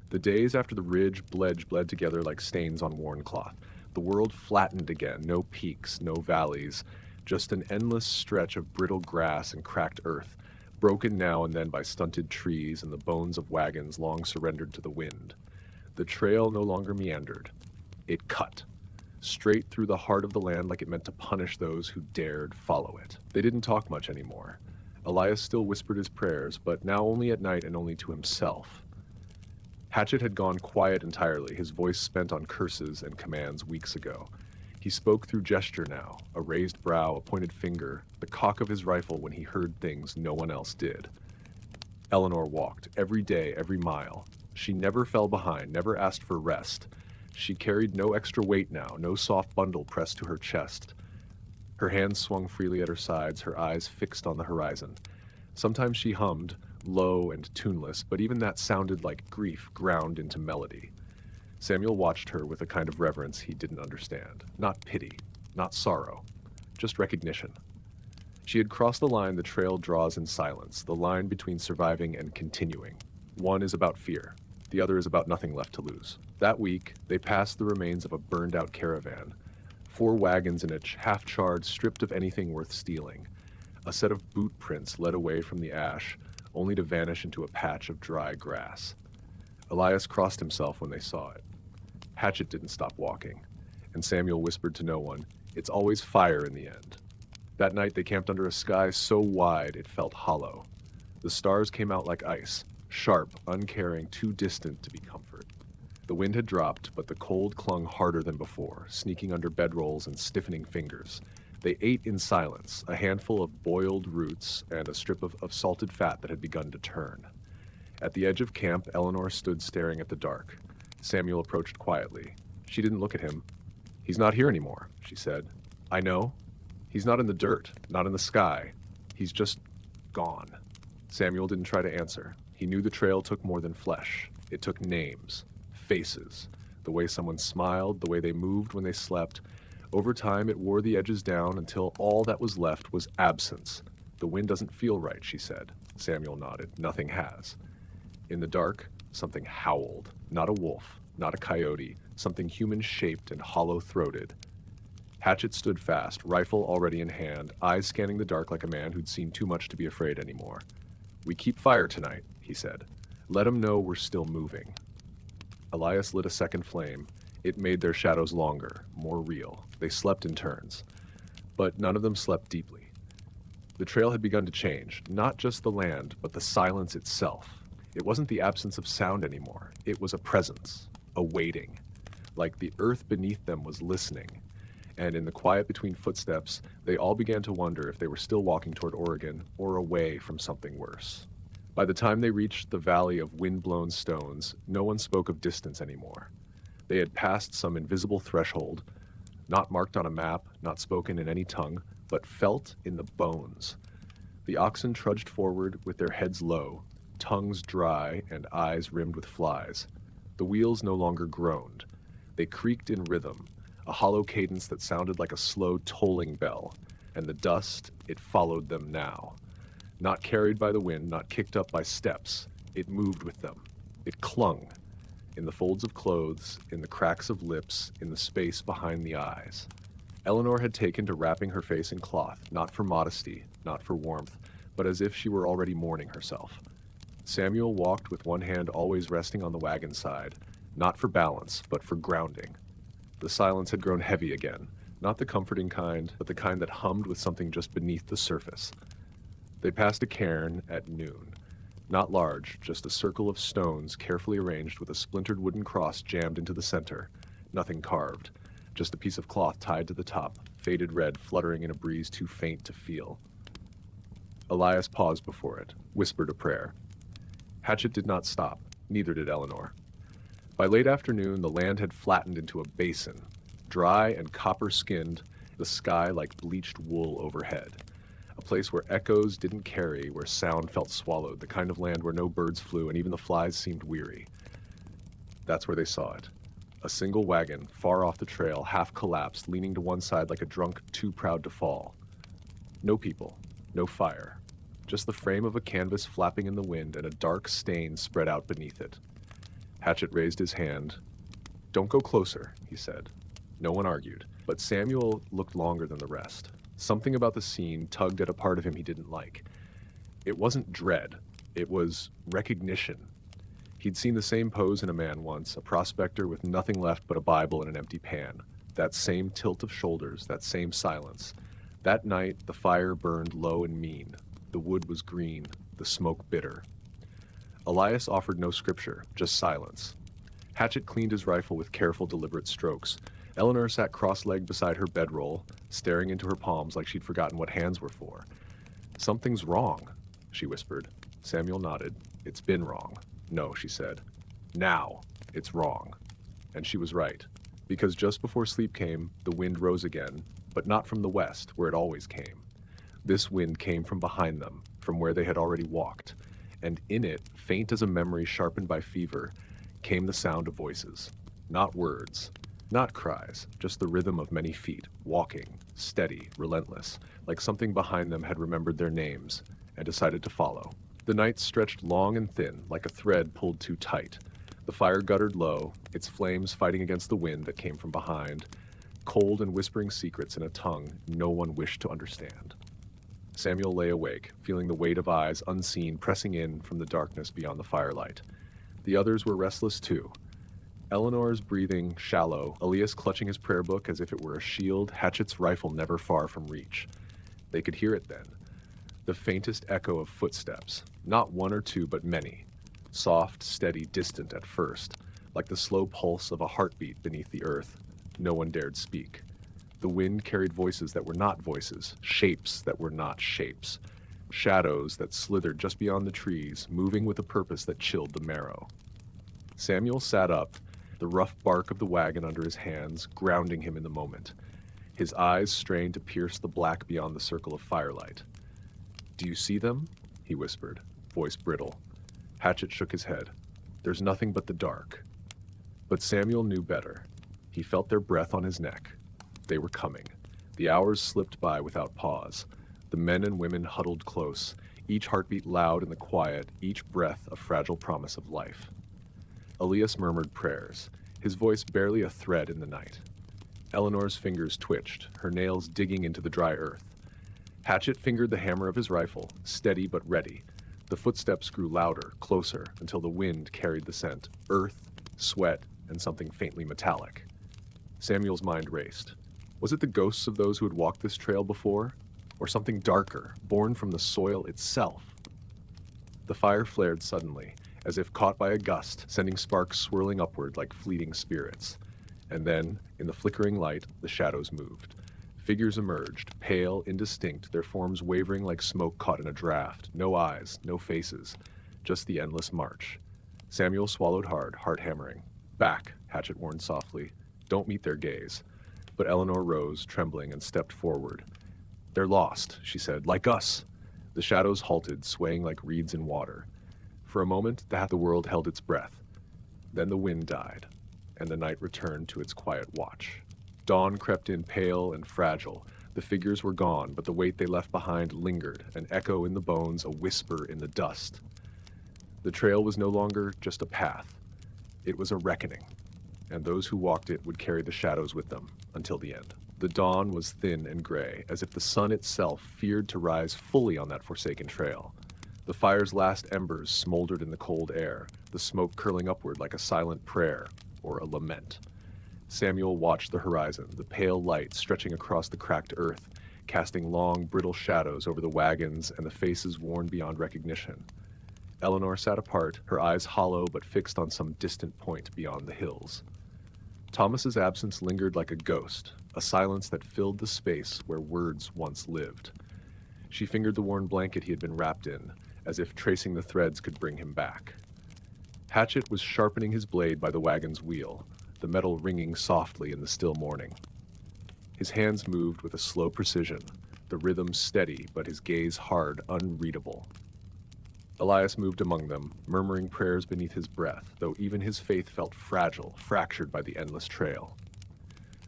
The days after the ridge bled together like stains on worn cloth. The world flattened again, no peaks, no valleys, just an endless stretch of brittle grass and cracked earth, broken now and then by stunted trees and the bones of wagons long surrendered to the wind. The trail no longer meandered. It cut, straight through the heart of the land like it meant to punish those who dared follow it. They didn't talk much anymore. Elias still whispered his prayers, but now only at night and only to himself. Hatchet had gone quiet entirely, his voice spent on curses and commands weeks ago. He spoke through gesture now, a raised brow, a pointed finger, the cock of his rifle when he heard things no one else did. Eleanor walked, every day, every mile. She never fell behind, never asked for rest. She carried no extra weight now, no soft bundle pressed to her chest. Her hands swung freely at her sides, her eyes fixed on the horizon. Sometimes she hummed, low and tuneless, but even that sounded like grief ground into melody. Samuel watched her with a kind of reverence he didn't understand. Not pity, not sorrow, just recognition. She had crossed the line the trail draws in silence, the line between surviving and continuing. One is about fear, the other is about nothing left to lose. That week, they passed the remains of a burned-out caravan. 4 wagons in it, half-charred, stripped of anything worth stealing. A set of boot prints led away from the ash, only to vanish into a patch of dry grass. Elias crossed himself when they saw it. Hatchet didn't stop walking, and Samuel whispered to no one, "It's always fire in the end." That night they camped under a sky so wide it felt hollow. The stars came out like ice, sharp, uncaring, too distant to be comfort. The wind had dropped, but the cold clung harder than before, sneaking under bedrolls and stiffening fingers. They ate in silence, a handful of boiled roots and a strip of salted fat that had begun to turn. At the edge of camp, Eleanor stood staring at the dark. Samuel approached quietly. She didn't look at him. "He's not here anymore," she said. "I know. He's not in the dirt, not in the sky. He's just gone." Samuel didn't try to answer. He knew the trail took more than flesh. It took names, faces, the way someone smiled, the way they moved when they slept. Over time, it wore the edges down until all that was left was absence. "The wind doesn't feel right," she said. Samuel nodded. "Nothing has." In the dark, something howled. Not a wolf, not a coyote, something human-shaped and hollow-throated. Hatchet stood fast, rifle already in hand, eyes scanning the dark like a man who'd seen too much to be afraid anymore. "We keep fire tonight," he said. "Let 'em know we're still moving." Elias lit a second flame. It made their shadows longer, more real. They slept in turns. But none of them slept deeply. The trail had begun to change, not just the land, but the silence itself. It wasn't the absence of sound anymore. It was a presence, a waiting. Like the earth beneath them was listening. And in the quiet between footsteps, they all began to wonder if they were still walking toward Oregon or away from something worse. By the time they reached the valley of wind-blown stones, no one spoke of distance anymore. They had passed some invisible threshold, not marked on a map, not spoken in any tongue, but felt in the bones. The oxen trudged forward with their heads low, tongues dry and eyes rimmed with flies. The wheels no longer groaned. They creaked in rhythm, a hollow cadence that sounded like a slow tolling bell, and the dust, it followed them now. Not carried by the wind, not kicked up by steps, it moved with them. It clung, in the folds of clothes, in the cracks of lips, in the space behind the eyes. Eleanor had taken to wrapping her face in cloth, not for modesty, not for warmth, but as if she were already mourning herself. Samuel walked with one hand always resting on the wagon side, not for balance, but for grounding. The silence had grown heavy again, not the comforting kind, but the kind that hummed with something just beneath the surface. They passed a cairn at noon. Not large, just a circle of stones carefully arranged with a splintered wooden cross jammed into the center. Nothing carved, just a piece of cloth tied to the top, faded red fluttering in a breeze too faint to feel. Elias paused before it, whispered a prayer. Hatchet did not stop, neither did Eleanor. By late afternoon, the land had flattened into a basin, dry and copper-skinned, the sky like bleached wool overhead. A place where echoes didn't carry, where sound felt swallowed, the kind of land where no birds flew and even the flies seemed weary. That's where they saw it. A single wagon, far off the trail, half collapsed, leaning to one side like a drunk too proud to fall. No people, no fire, just the frame of a canvas flapping in the wind and a dark stain spread out beneath it. Hatchet raised his hand. "Don't go closer," he said. No one argued, but Samuel looked longer than the rest. Something about the scene tugged at a part of him he didn't like. It wasn't dread, it was recognition. He'd seen the same pose in a man once, a prospector with nothing left but a Bible and an empty pan. That same tilt of shoulders, that same silence. That night, the fire burned low and mean. The wood was green, the smoke bitter. Elias offered no scripture, just silence. Hatchet cleaned his rifle with careful, deliberate strokes. Eleanor sat cross-legged beside her bedroll, staring into her palms like she'd forgotten what hands were for. "Something's wrong," she whispered. Samuel nodded. "It's been wrong." "No," she said. "Now, it's wrong." And she was right, because just before sleep came, the wind rose again, but not from the west, where it always came. This wind came from behind them, from where they had already walked, and in it, faint as a memory sharpened by fever, came the sound of voices. Not words, not cries, just the rhythm of many feet, walking, steady, relentless, like something behind them had remembered their names and decided to follow. The night stretched long and thin, like a thread pulled too tight. The fire guttered low, its flames fighting against the wind that came from behind, cold and whispering secrets in a tongue no one wished to understand. Samuel lay awake, feeling the weight of eyes unseen pressing in from the darkness beyond the firelight. The others were restless too. Eleanor's breathing shallow, Elias clutching his prayer book as if it were a shield, Hatchet's rifle never far from reach. They could hear it then. The faintest echo of footsteps, not one or two but many. Soft, steady, distant at first, like the slow pulse of a heartbeat beneath the earth. No one dared speak. The wind carried voices that were not voices, shapes that were not shapes, shadows that slithered just beyond the trees, moving with a purpose that chilled the marrow. Samuel sat up, the rough bark of the wagon under his hands, grounding him in the moment. His eyes strained to pierce the black beyond the circle of firelight. "Do you see them?" he whispered, voice brittle. Hatchet shook his head. "There's nothing but the dark." But Samuel knew better. He felt their breath on his neck. They were coming. The hours slipped by without pause. The men and women huddled close, each heartbeat loud in the quiet, each breath a fragile promise of life. Elias murmured prayers, his voice barely a thread in the night. Eleanor's fingers twitched, her nails digging into the dry earth. Hatchet fingered the hammer of his rifle, steady but ready. The footsteps grew louder, closer, until the wind carried the scent, earth, sweat, and something faintly metallic. Samuel's mind raced. Was it the ghosts of those who had walked this trail before? Or something darker, born from the soil itself? The fire flared suddenly, as if caught by a gust, sending sparks swirling upward like fleeting spirits. And then, in the flickering light, the shadows moved. Figures emerged, pale, indistinct, their forms wavering like smoke caught in a draft. No eyes, no faces, just the endless march. Samuel swallowed hard, heart hammering. "Back," Hatchet warned softly. "Don't meet their gaze." But Eleanor rose, trembling, and stepped forward. "They're lost," she said, "like us." The shadows halted, swaying like reeds in water. For a moment, the world held its breath. Then the wind died, and the night returned to its quiet watch. Dawn crept in pale and fragile. The figures were gone, but the weight they left behind lingered, an echo in the bones, a whisper in the dust. The trail was no longer just a path. It was a reckoning, and those who walked it would carry the shadows with them until the end. The dawn was thin and gray, as if the sun itself feared to rise fully on that forsaken trail. The fire's last embers smoldered in the cold air, the smoke curling upward like a silent prayer or a lament. Samuel watched the horizon, the pale light stretching across the cracked earth, casting long, brittle shadows over the wagons and the faces worn beyond recognition. Eleanor sat apart, her eyes hollow but fixed on some distant point beyond the hills. Thomas's absence lingered like a ghost, a silence that filled the space where words once lived. She fingered the worn blanket he had been wrapped in, as if tracing the threads could bring him back. Hatchet was sharpening his blade by the wagon's wheel, the metal ringing softly in the still morning. His hands moved with a slow precision, the rhythm steady but his gaze hard, unreadable. Elias moved among them, murmuring prayers beneath his breath, though even his faith felt fragile, fractured by the endless trail.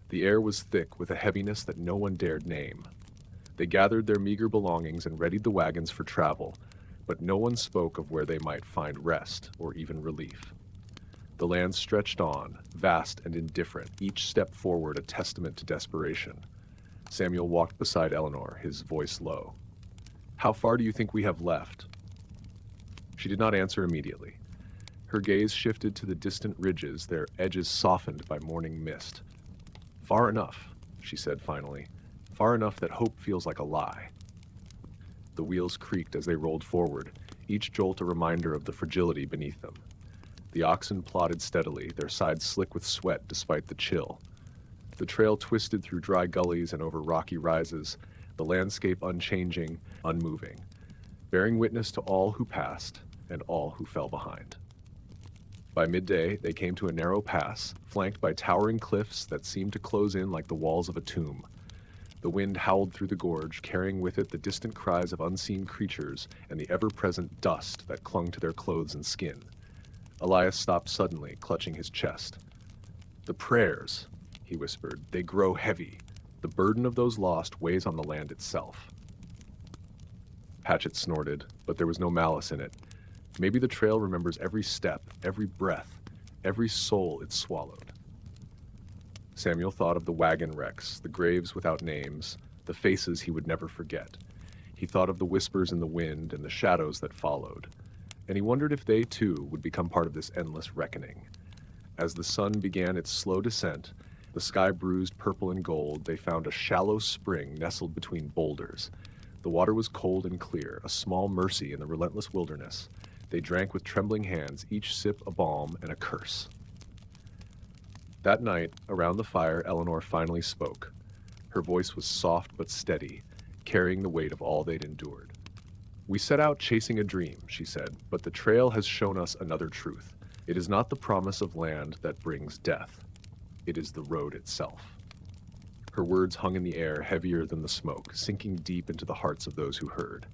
The air was thick with a heaviness that no one dared name. They gathered their meager belongings and readied the wagons for travel, but no one spoke of where they might find rest or even relief. The land stretched on, vast and indifferent, each step forward a testament to desperation. Samuel walked beside Eleanor, his voice low. "How far do you think we have left?" She did not answer immediately. Her gaze shifted to the distant ridges, their edges softened by morning mist. "Far enough," she said finally. "Far enough that hope feels like a lie." The wheels creaked as they rolled forward, each jolt a reminder of the fragility beneath them. The oxen plodded steadily, their sides slick with sweat despite the chill. The trail twisted through dry gullies and over rocky rises, the landscape unchanging, unmoving, bearing witness to all who passed and all who fell behind. By midday, they came to a narrow pass, flanked by towering cliffs that seemed to close in like the walls of a tomb. The wind howled through the gorge, carrying with it the distant cries of unseen creatures and the ever-present dust that clung to their clothes and skin. Elias stopped suddenly, clutching his chest. "The prayers," he whispered, "they grow heavy. The burden of those lost weighs on the land itself." Hatchet snorted, but there was no malice in it. Maybe the trail remembers every step, every breath, every soul it swallowed. Samuel thought of the wagon wrecks, the graves without names, the faces he would never forget. He thought of the whispers in the wind and the shadows that followed. And he wondered if they, too, would become part of this endless reckoning. As the sun began its slow descent, the sky bruised purple and gold, they found a shallow spring nestled between boulders. The water was cold and clear, a small mercy in the relentless wilderness. They drank with trembling hands, each sip a balm and a curse. That night, around the fire, Eleanor finally spoke. Her voice was soft but steady, carrying the weight of all they'd endured. "We set out chasing a dream," she said, "but the trail has shown us another truth. It is not the promise of land that brings death. It is the road itself." Her words hung in the air, heavier than the smoke, sinking deep into the hearts of those who heard.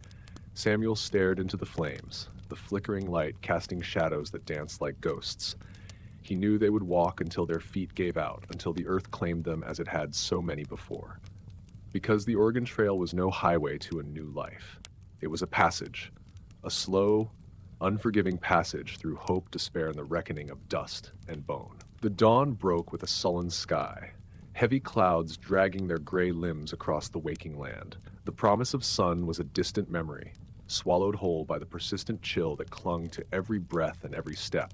Samuel stared into the flames, the flickering light casting shadows that danced like ghosts. He knew they would walk until their feet gave out, until the earth claimed them as it had so many before. Because the Oregon Trail was no highway to a new life. It was a passage, a slow, unforgiving passage through hope, despair, and the reckoning of dust and bone. The dawn broke with a sullen sky, heavy clouds dragging their gray limbs across the waking land. The promise of sun was a distant memory, swallowed whole by the persistent chill that clung to every breath and every step.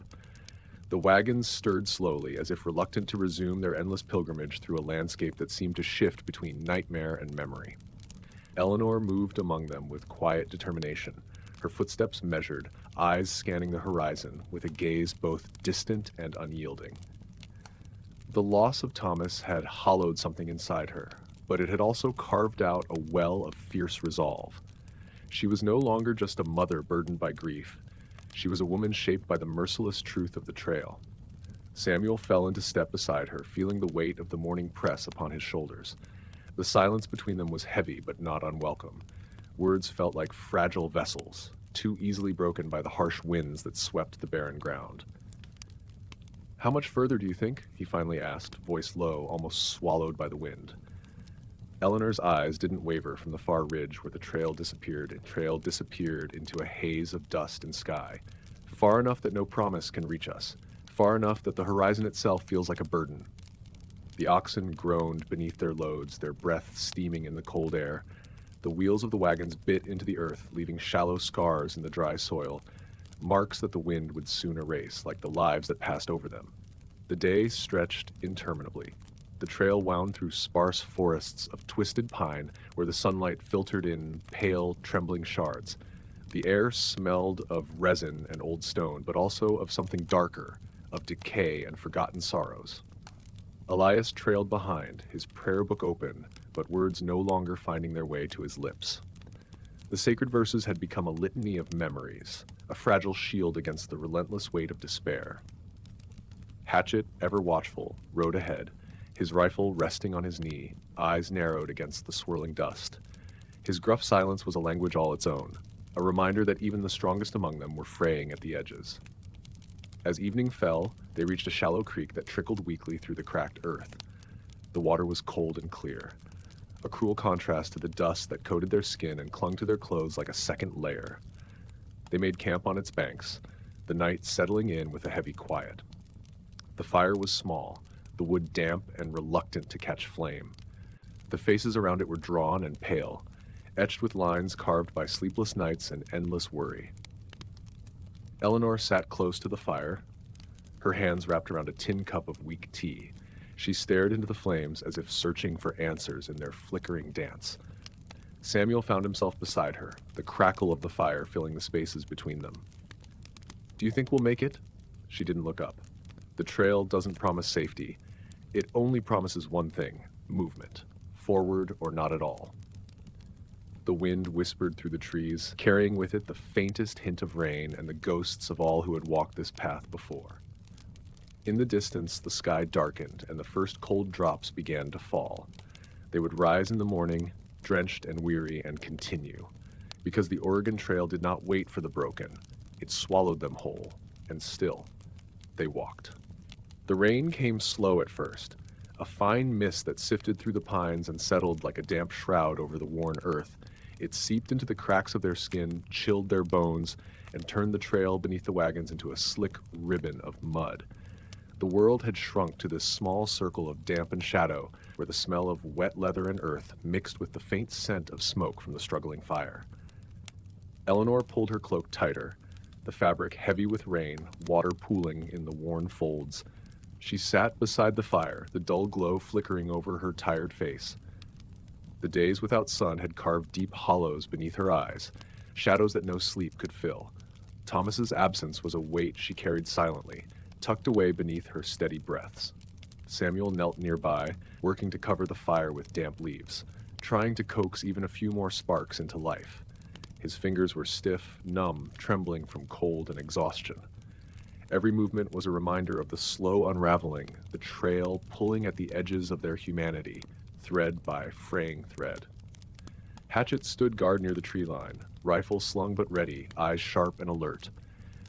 The wagons stirred slowly, as if reluctant to resume their endless pilgrimage through a landscape that seemed to shift between nightmare and memory. Eleanor moved among them with quiet determination, her footsteps measured, eyes scanning the horizon with a gaze both distant and unyielding. The loss of Thomas had hollowed something inside her, but it had also carved out a well of fierce resolve. She was no longer just a mother burdened by grief. She was a woman shaped by the merciless truth of the trail. Samuel fell into step beside her, feeling the weight of the morning press upon his shoulders. The silence between them was heavy but not unwelcome. Words felt like fragile vessels, too easily broken by the harsh winds that swept the barren ground. "How much further do you think?" he finally asked, voice low, almost swallowed by the wind. Eleanor's eyes didn't waver from the far ridge where the trail disappeared into a haze of dust and sky. "Far enough that no promise can reach us. Far enough that the horizon itself feels like a burden." The oxen groaned beneath their loads, their breath steaming in the cold air. The wheels of the wagons bit into the earth, leaving shallow scars in the dry soil, marks that the wind would soon erase, like the lives that passed over them. The day stretched interminably. The trail wound through sparse forests of twisted pine where the sunlight filtered in pale, trembling shards. The air smelled of resin and old stone, but also of something darker, of decay and forgotten sorrows. Elias trailed behind, his prayer book open, but words no longer finding their way to his lips. The sacred verses had become a litany of memories, a fragile shield against the relentless weight of despair. Hatchet, ever watchful, rode ahead, his rifle resting on his knee, eyes narrowed against the swirling dust. His gruff silence was a language all its own, a reminder that even the strongest among them were fraying at the edges. As evening fell, they reached a shallow creek that trickled weakly through the cracked earth. The water was cold and clear, a cruel contrast to the dust that coated their skin and clung to their clothes like a second layer. They made camp on its banks, the night settling in with a heavy quiet. The fire was small, the wood damp and reluctant to catch flame. The faces around it were drawn and pale, etched with lines carved by sleepless nights and endless worry. Eleanor sat close to the fire, her hands wrapped around a tin cup of weak tea. She stared into the flames as if searching for answers in their flickering dance. Samuel found himself beside her, the crackle of the fire filling the spaces between them. "Do you think we'll make it?" She didn't look up. The trail doesn't promise safety. It only promises one thing: movement, forward or not at all. The wind whispered through the trees, carrying with it the faintest hint of rain and the ghosts of all who had walked this path before. In the distance, the sky darkened and the first cold drops began to fall. They would rise in the morning, drenched and weary, and continue. Because the Oregon Trail did not wait for the broken. It swallowed them whole, and still, they walked. The rain came slow at first, a fine mist that sifted through the pines and settled like a damp shroud over the worn earth. It seeped into the cracks of their skin, chilled their bones, and turned the trail beneath the wagons into a slick ribbon of mud. The world had shrunk to this small circle of damp and shadow, where the smell of wet leather and earth mixed with the faint scent of smoke from the struggling fire. Eleanor pulled her cloak tighter, the fabric heavy with rain, water pooling in the worn folds. She sat beside the fire, the dull glow flickering over her tired face. The days without sun had carved deep hollows beneath her eyes, shadows that no sleep could fill. Thomas's absence was a weight she carried silently, tucked away beneath her steady breaths. Samuel knelt nearby, working to cover the fire with damp leaves, trying to coax even a few more sparks into life. His fingers were stiff, numb, trembling from cold and exhaustion. Every movement was a reminder of the slow unraveling, the trail pulling at the edges of their humanity, thread by fraying thread. Hatchet stood guard near the tree line, rifle slung but ready, eyes sharp and alert.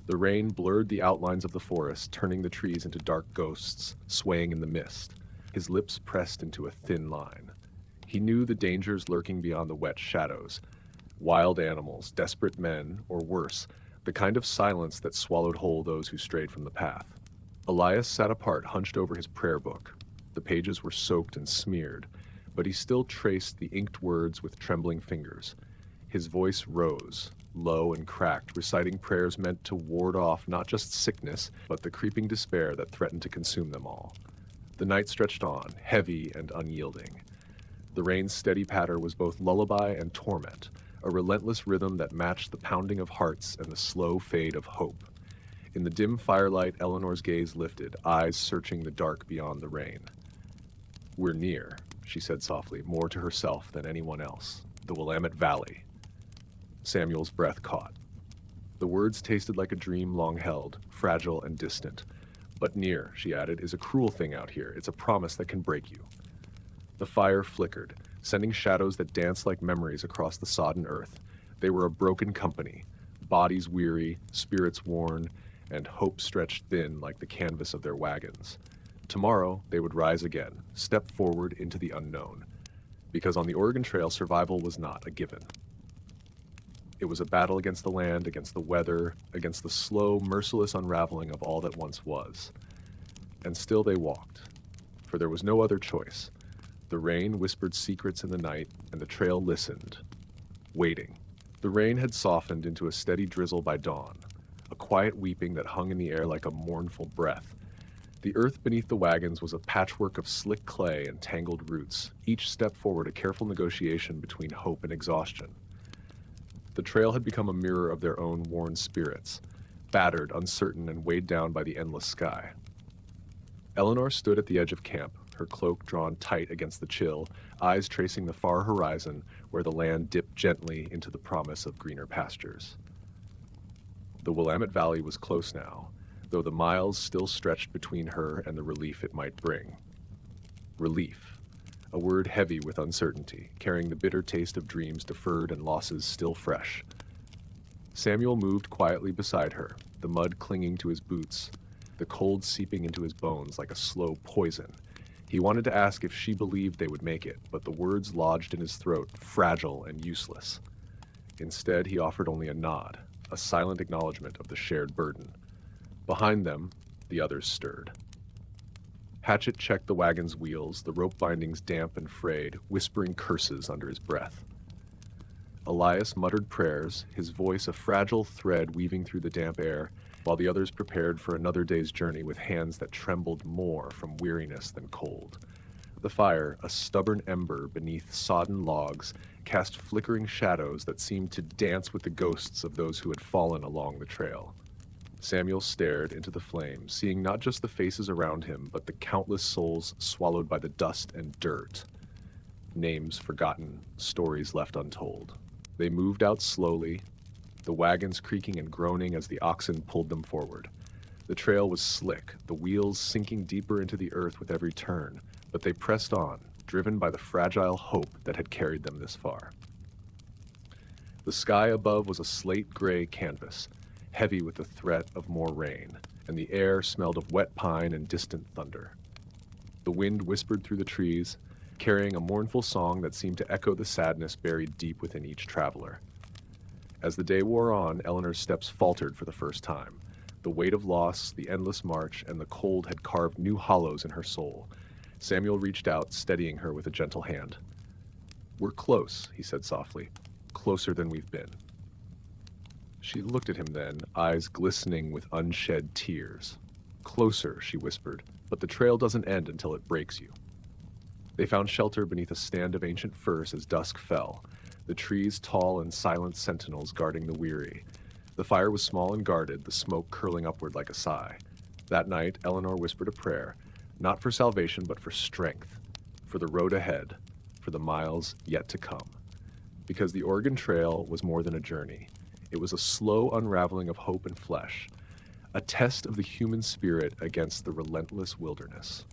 The rain blurred the outlines of the forest, turning the trees into dark ghosts, swaying in the mist. His lips pressed into a thin line. He knew the dangers lurking beyond the wet shadows. Wild animals, desperate men, or worse, the kind of silence that swallowed whole those who strayed from the path. Elias sat apart, hunched over his prayer book. The pages were soaked and smeared, but he still traced the inked words with trembling fingers. His voice rose, low and cracked, reciting prayers meant to ward off not just sickness, but the creeping despair that threatened to consume them all. The night stretched on, heavy and unyielding. The rain's steady patter was both lullaby and torment, a relentless rhythm that matched the pounding of hearts and the slow fade of hope. In the dim firelight, Eleanor's gaze lifted, eyes searching the dark beyond the rain. "We're near," she said softly, more to herself than anyone else. "The Willamette Valley." Samuel's breath caught. The words tasted like a dream long held, fragile and distant. "But near," she added, "is a cruel thing out here. It's a promise that can break you." The fire flickered, sending shadows that danced like memories across the sodden earth. They were a broken company, bodies weary, spirits worn, and hope stretched thin like the canvas of their wagons. Tomorrow, they would rise again, step forward into the unknown. Because on the Oregon Trail, survival was not a given. It was a battle against the land, against the weather, against the slow, merciless unraveling of all that once was. And still they walked, for there was no other choice. The rain whispered secrets in the night, and the trail listened, waiting. The rain had softened into a steady drizzle by dawn, a quiet weeping that hung in the air like a mournful breath. The earth beneath the wagons was a patchwork of slick clay and tangled roots, each step forward a careful negotiation between hope and exhaustion. The trail had become a mirror of their own worn spirits, battered, uncertain, and weighed down by the endless sky. Eleanor stood at the edge of camp, her cloak drawn tight against the chill, eyes tracing the far horizon where the land dipped gently into the promise of greener pastures. The Willamette Valley was close now, though the miles still stretched between her and the relief it might bring. Relief, a word heavy with uncertainty, carrying the bitter taste of dreams deferred and losses still fresh. Samuel moved quietly beside her, the mud clinging to his boots, the cold seeping into his bones like a slow poison. He wanted to ask if she believed they would make it, but the words lodged in his throat, fragile and useless. Instead, he offered only a nod, a silent acknowledgement of the shared burden. Behind them, the others stirred. Hatchet checked the wagon's wheels, the rope bindings damp and frayed, whispering curses under his breath. Elias muttered prayers, his voice a fragile thread weaving through the damp air, while the others prepared for another day's journey with hands that trembled more from weariness than cold. The fire, a stubborn ember beneath sodden logs, cast flickering shadows that seemed to dance with the ghosts of those who had fallen along the trail. Samuel stared into the flame, seeing not just the faces around him, but the countless souls swallowed by the dust and dirt. Names forgotten, stories left untold. They moved out slowly, the wagons creaking and groaning as the oxen pulled them forward. The trail was slick, the wheels sinking deeper into the earth with every turn, but they pressed on, driven by the fragile hope that had carried them this far. The sky above was a slate-gray canvas, heavy with the threat of more rain, and the air smelled of wet pine and distant thunder. The wind whispered through the trees, carrying a mournful song that seemed to echo the sadness buried deep within each traveler. As the day wore on, Eleanor's steps faltered for the first time. The weight of loss, the endless march, and the cold had carved new hollows in her soul. Samuel reached out, steadying her with a gentle hand. "We're close," he said softly. "Closer than we've been." She looked at him then, eyes glistening with unshed tears. "Closer," she whispered, "but the trail doesn't end until it breaks you." They found shelter beneath a stand of ancient firs as dusk fell, the trees tall and silent sentinels guarding the weary. The fire was small and guarded, the smoke curling upward like a sigh. That night, Eleanor whispered a prayer, not for salvation, but for strength, for the road ahead, for the miles yet to come. Because the Oregon Trail was more than a journey. It was a slow unraveling of hope and flesh, a test of the human spirit against the relentless wilderness.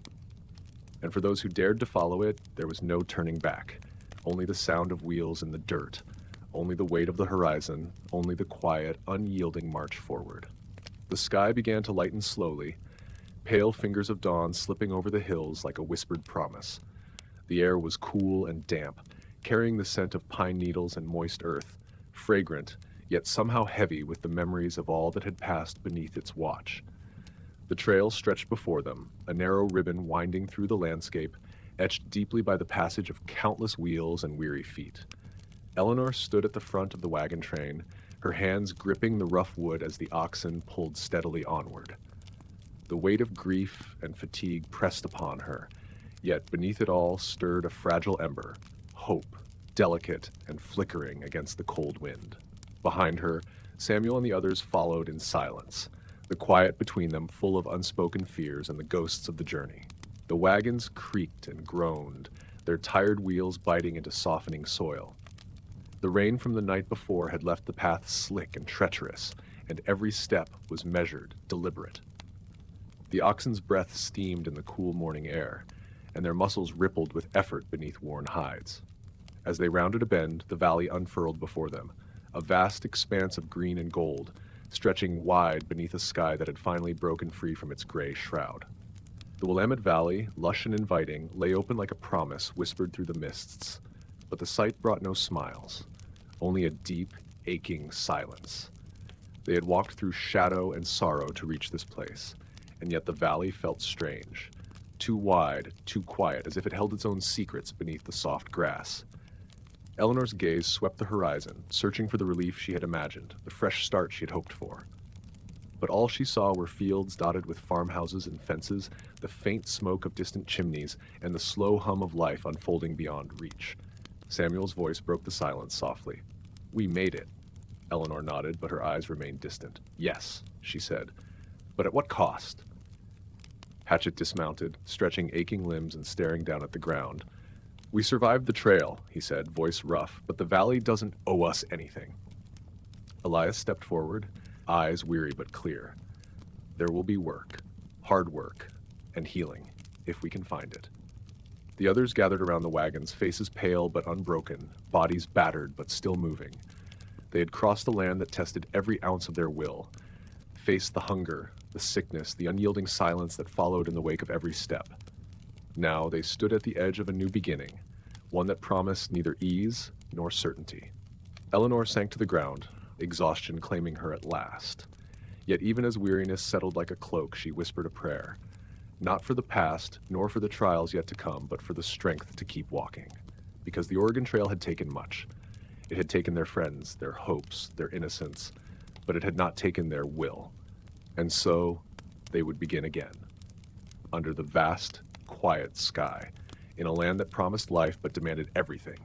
And for those who dared to follow it, there was no turning back, only the sound of wheels in the dirt, only the weight of the horizon, only the quiet, unyielding march forward. The sky began to lighten slowly, pale fingers of dawn slipping over the hills like a whispered promise. The air was cool and damp, carrying the scent of pine needles and moist earth, fragrant, yet somehow heavy with the memories of all that had passed beneath its watch. The trail stretched before them, a narrow ribbon winding through the landscape, etched deeply by the passage of countless wheels and weary feet. Eleanor stood at the front of the wagon train, her hands gripping the rough wood as the oxen pulled steadily onward. The weight of grief and fatigue pressed upon her, yet beneath it all stirred a fragile ember, hope, delicate and flickering against the cold wind. Behind her, Samuel and the others followed in silence, the quiet between them full of unspoken fears and the ghosts of the journey. The wagons creaked and groaned, their tired wheels biting into softening soil. The rain from the night before had left the path slick and treacherous, and every step was measured, deliberate. The oxen's breath steamed in the cool morning air, and their muscles rippled with effort beneath worn hides. As they rounded a bend, the valley unfurled before them, a vast expanse of green and gold, stretching wide beneath a sky that had finally broken free from its gray shroud. The Willamette Valley, lush and inviting, lay open like a promise whispered through the mists, but the sight brought no smiles, only a deep, aching silence. They had walked through shadow and sorrow to reach this place, and yet the valley felt strange, too wide, too quiet, as if it held its own secrets beneath the soft grass. Eleanor's gaze swept the horizon, searching for the relief she had imagined, the fresh start she had hoped for. But all she saw were fields dotted with farmhouses and fences, the faint smoke of distant chimneys, and the slow hum of life unfolding beyond reach. Samuel's voice broke the silence softly. "We made it." Eleanor nodded, but her eyes remained distant. "Yes," she said. "But at what cost?" Hatchet dismounted, stretching aching limbs and staring down at the ground. "We survived the trail," he said, voice rough, "but the valley doesn't owe us anything." Elias stepped forward, eyes weary but clear. "There will be work, hard work, and healing, if we can find it." The others gathered around the wagons, faces pale but unbroken, bodies battered but still moving. They had crossed a land that tested every ounce of their will, faced the hunger, the sickness, the unyielding silence that followed in the wake of every step. Now they stood at the edge of a new beginning, one that promised neither ease nor certainty. Eleanor sank to the ground, exhaustion claiming her at last. Yet even as weariness settled like a cloak, she whispered a prayer. Not for the past, nor for the trials yet to come, but for the strength to keep walking. Because the Oregon Trail had taken much. It had taken their friends, their hopes, their innocence, but it had not taken their will. And so, they would begin again. Under the vast, quiet sky, in a land that promised life but demanded everything.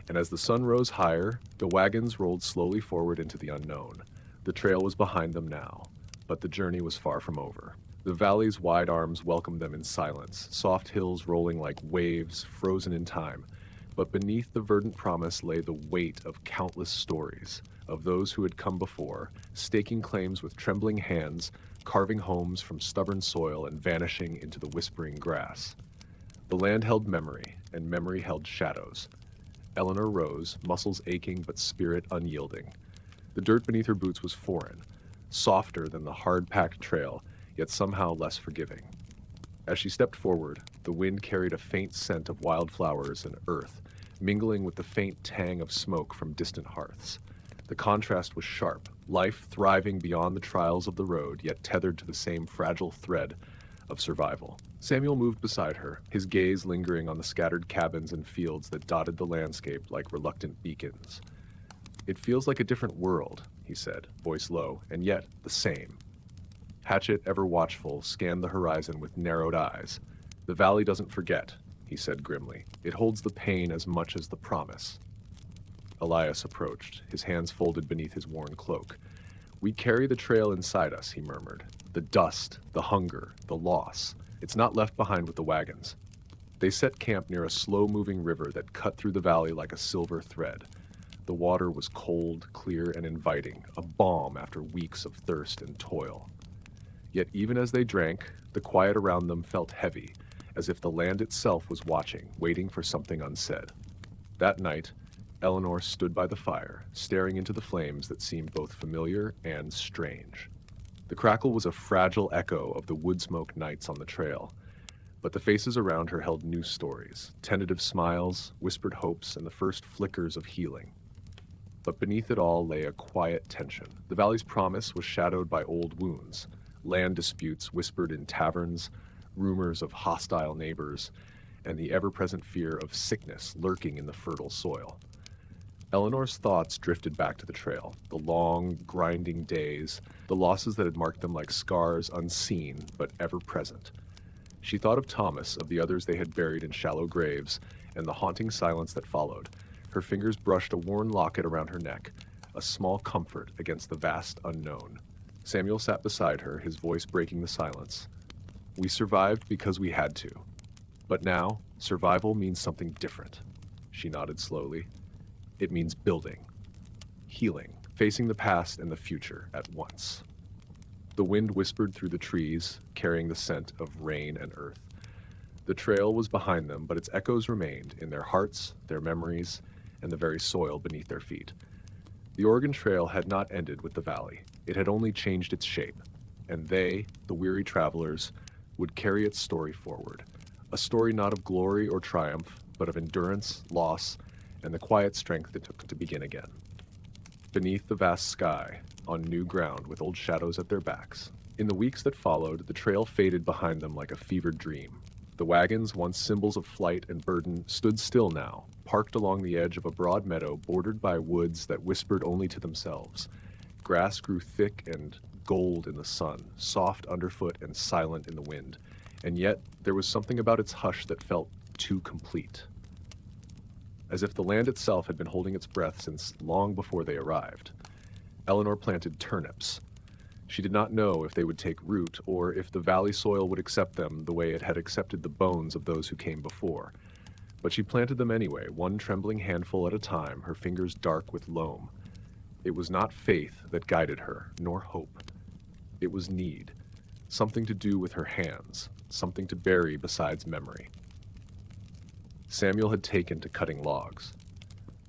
And as the sun rose higher, the wagons rolled slowly forward into the unknown. The trail was behind them now, but the journey was far from over. The valley's wide arms welcomed them in silence, soft hills rolling like waves, frozen in time. But beneath the verdant promise lay the weight of countless stories, of those who had come before, staking claims with trembling hands, carving homes from stubborn soil and vanishing into the whispering grass. The land held memory, and memory held shadows. Eleanor rose, muscles aching but spirit unyielding. The dirt beneath her boots was foreign, softer than the hard-packed trail, yet somehow less forgiving. As she stepped forward, the wind carried a faint scent of wildflowers and earth, mingling with the faint tang of smoke from distant hearths. The contrast was sharp, life thriving beyond the trials of the road, yet tethered to the same fragile thread of survival. Samuel moved beside her, his gaze lingering on the scattered cabins and fields that dotted the landscape like reluctant beacons. "It feels like a different world," he said, voice low, "and yet the same." Hatchet, ever watchful, scanned the horizon with narrowed eyes. "The valley doesn't forget," he said grimly. "It holds the pain as much as the promise." Elias approached, his hands folded beneath his worn cloak. "We carry the trail inside us," he murmured. "The dust, the hunger, the loss. It's not left behind with the wagons. They set camp near a slow-moving river that cut through the valley like a silver thread. The water was cold, clear, and inviting, a balm after weeks of thirst and toil. Yet even as they drank, the quiet around them felt heavy, as if the land itself was watching, waiting for something unsaid. That night, Eleanor stood by the fire, staring into the flames that seemed both familiar and strange. The crackle was a fragile echo of the wood smoke nights on the trail, but the faces around her held new stories, tentative smiles, whispered hopes, and the first flickers of healing. But beneath it all lay a quiet tension. The valley's promise was shadowed by old wounds, land disputes whispered in taverns, rumors of hostile neighbors, and the ever-present fear of sickness lurking in the fertile soil. Eleanor's thoughts drifted back to the trail, the long, grinding days, the losses that had marked them like scars unseen but ever-present. She thought of Thomas, of the others they had buried in shallow graves, and the haunting silence that followed. Her fingers brushed a worn locket around her neck, a small comfort against the vast unknown. Samuel sat beside her, his voice breaking the silence. We survived because we had to. But now, survival means something different. She nodded slowly. It means building, healing, facing the past and the future at once. The wind whispered through the trees, carrying the scent of rain and earth. The trail was behind them, but its echoes remained in their hearts, their memories, and the very soil beneath their feet. The Oregon Trail had not ended with the valley. It had only changed its shape, and they, the weary travelers, would carry its story forward. A story not of glory or triumph, but of endurance, loss, and the quiet strength it took to begin again. Beneath the vast sky, on new ground with old shadows at their backs. In the weeks that followed, the trail faded behind them like a fevered dream. The wagons, once symbols of flight and burden, stood still now, parked along the edge of a broad meadow bordered by woods that whispered only to themselves. Grass grew thick and gold in the sun, soft underfoot and silent in the wind, and yet there was something about its hush that felt too complete. As if the land itself had been holding its breath since long before they arrived. Eleanor planted turnips. She did not know if they would take root or if the valley soil would accept them the way it had accepted the bones of those who came before. But she planted them anyway, one trembling handful at a time, her fingers dark with loam. It was not faith that guided her, nor hope. It was need, something to do with her hands, something to bury besides memory. Samuel had taken to cutting logs.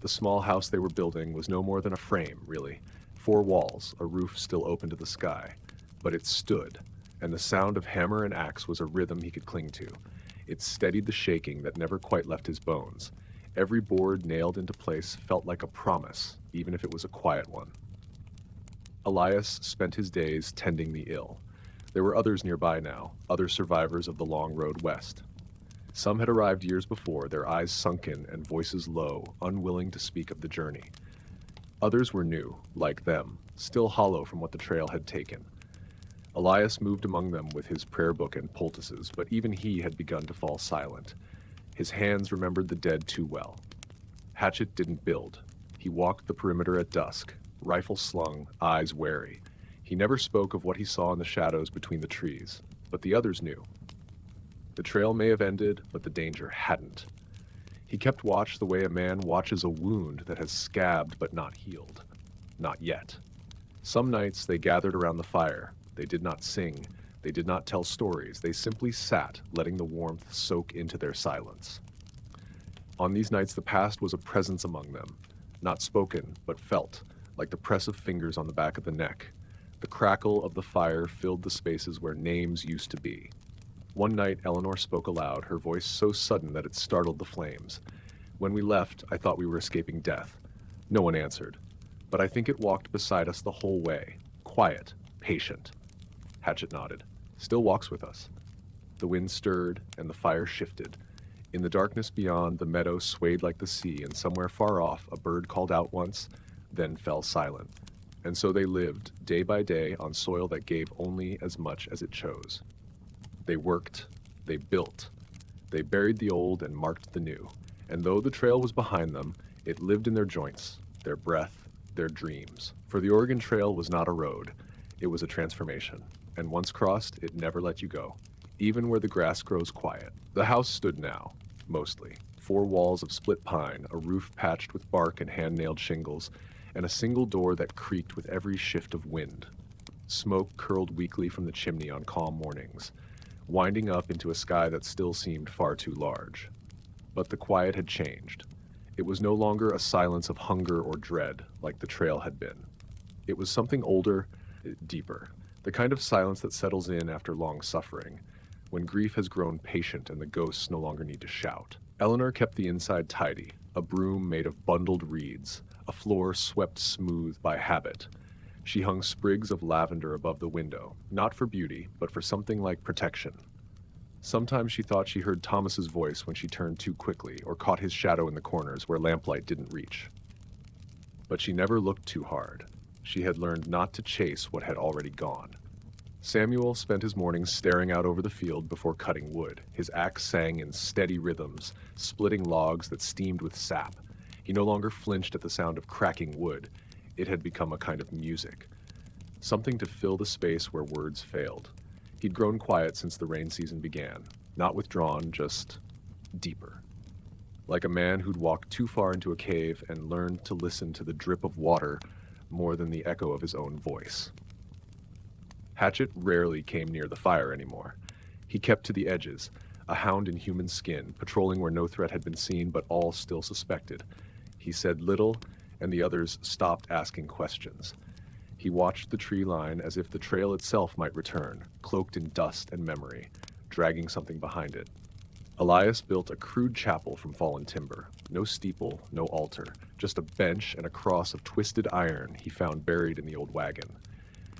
The small house they were building was no more than a frame, really. 4 walls, a roof still open to the sky. But it stood, and the sound of hammer and axe was a rhythm he could cling to. It steadied the shaking that never quite left his bones. Every board nailed into place felt like a promise, even if it was a quiet one. Elias spent his days tending the ill. There were others nearby now, other survivors of the long road west. Some had arrived years before, their eyes sunken and voices low, unwilling to speak of the journey. Others were new, like them, still hollow from what the trail had taken. Elias moved among them with his prayer book and poultices, but even he had begun to fall silent. His hands remembered the dead too well. Hatchet didn't build. He walked the perimeter at dusk, rifle slung, eyes wary. He never spoke of what he saw in the shadows between the trees, but the others knew. The trail may have ended, but the danger hadn't. He kept watch the way a man watches a wound that has scabbed but not healed. Not yet. Some nights they gathered around the fire. They did not sing. They did not tell stories. They simply sat, letting the warmth soak into their silence. On these nights the past was a presence among them, not spoken, but felt, like the press of fingers on the back of the neck. The crackle of the fire filled the spaces where names used to be. One night, Eleanor spoke aloud, her voice so sudden that it startled the flames. When we left, I thought we were escaping death. No one answered, but I think it walked beside us the whole way, quiet, patient. Hatchet nodded. Still walks with us. The wind stirred, and the fire shifted. In the darkness beyond, the meadow swayed like the sea, and somewhere far off, a bird called out once, then fell silent. And so they lived, day by day, on soil that gave only as much as it chose. They worked, they built, they buried the old and marked the new, and though the trail was behind them, it lived in their joints, their breath, their dreams. For the Oregon Trail was not a road, it was a transformation, and once crossed, it never let you go, even where the grass grows quiet. The house stood now, mostly. 4 walls of split pine, a roof patched with bark and hand-nailed shingles, and a single door that creaked with every shift of wind. Smoke curled weakly from the chimney on calm mornings, winding up into a sky that still seemed far too large. But the quiet had changed. It was no longer a silence of hunger or dread, like the trail had been. It was something older, deeper, the kind of silence that settles in after long suffering, when grief has grown patient and the ghosts no longer need to shout. Eleanor kept the inside tidy, a broom made of bundled reeds, a floor swept smooth by habit. She hung sprigs of lavender above the window, not for beauty, but for something like protection. Sometimes she thought she heard Thomas's voice when she turned too quickly, or caught his shadow in the corners where lamplight didn't reach. But she never looked too hard. She had learned not to chase what had already gone. Samuel spent his mornings staring out over the field before cutting wood. His axe sang in steady rhythms, splitting logs that steamed with sap. He no longer flinched at the sound of cracking wood. It had become a kind of music, something to fill the space where words failed. He'd grown quiet since the rain season began, not withdrawn, just deeper. Like a man who'd walked too far into a cave and learned to listen to the drip of water more than the echo of his own voice. Hatchet rarely came near the fire anymore. He kept to the edges, a hound in human skin, patrolling where no threat had been seen but all still suspected. He said little, and the others stopped asking questions. He watched the tree line as if the trail itself might return, cloaked in dust and memory, dragging something behind it. Elias built a crude chapel from fallen timber. No steeple, no altar, just a bench and a cross of twisted iron he found buried in the old wagon.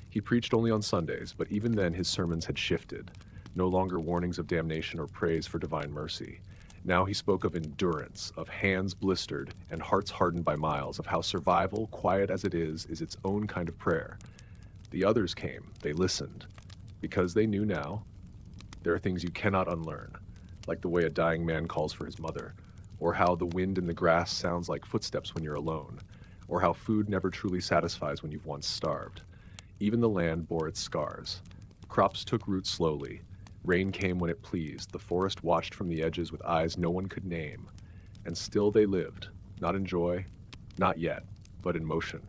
He preached only on Sundays, but even then his sermons had shifted, no longer warnings of damnation or praise for divine mercy. Now he spoke of endurance, of hands blistered and hearts hardened by miles, of how survival, quiet as it is its own kind of prayer. The others came, they listened, because they knew now there are things you cannot unlearn, like the way a dying man calls for his mother, or how the wind in the grass sounds like footsteps when you're alone, or how food never truly satisfies when you've once starved. Even the land bore its scars. Crops took root slowly. Rain came when it pleased. The forest watched from the edges with eyes no one could name. And still they lived, not in joy, not yet, but in motion,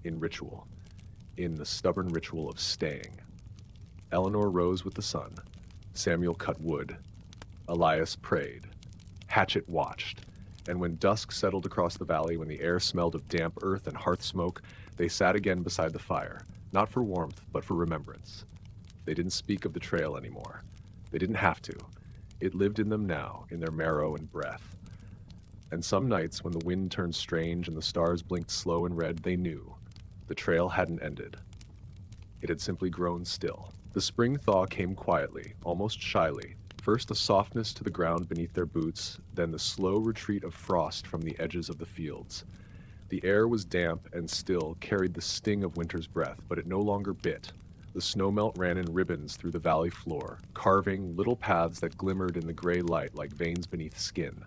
in ritual, in the stubborn ritual of staying. Eleanor rose with the sun. Samuel cut wood. Elias prayed. Hatchet watched. And when dusk settled across the valley, when the air smelled of damp earth and hearth smoke, they sat again beside the fire, not for warmth, but for remembrance. They didn't speak of the trail anymore. They didn't have to. It lived in them now, in their marrow and breath. And some nights, when the wind turned strange and the stars blinked slow and red, they knew. The trail hadn't ended. It had simply grown still. The spring thaw came quietly, almost shyly. First a softness to the ground beneath their boots, then the slow retreat of frost from the edges of the fields. The air was damp and still, carried the sting of winter's breath, but it no longer bit. The snowmelt ran in ribbons through the valley floor, carving little paths that glimmered in the gray light like veins beneath skin.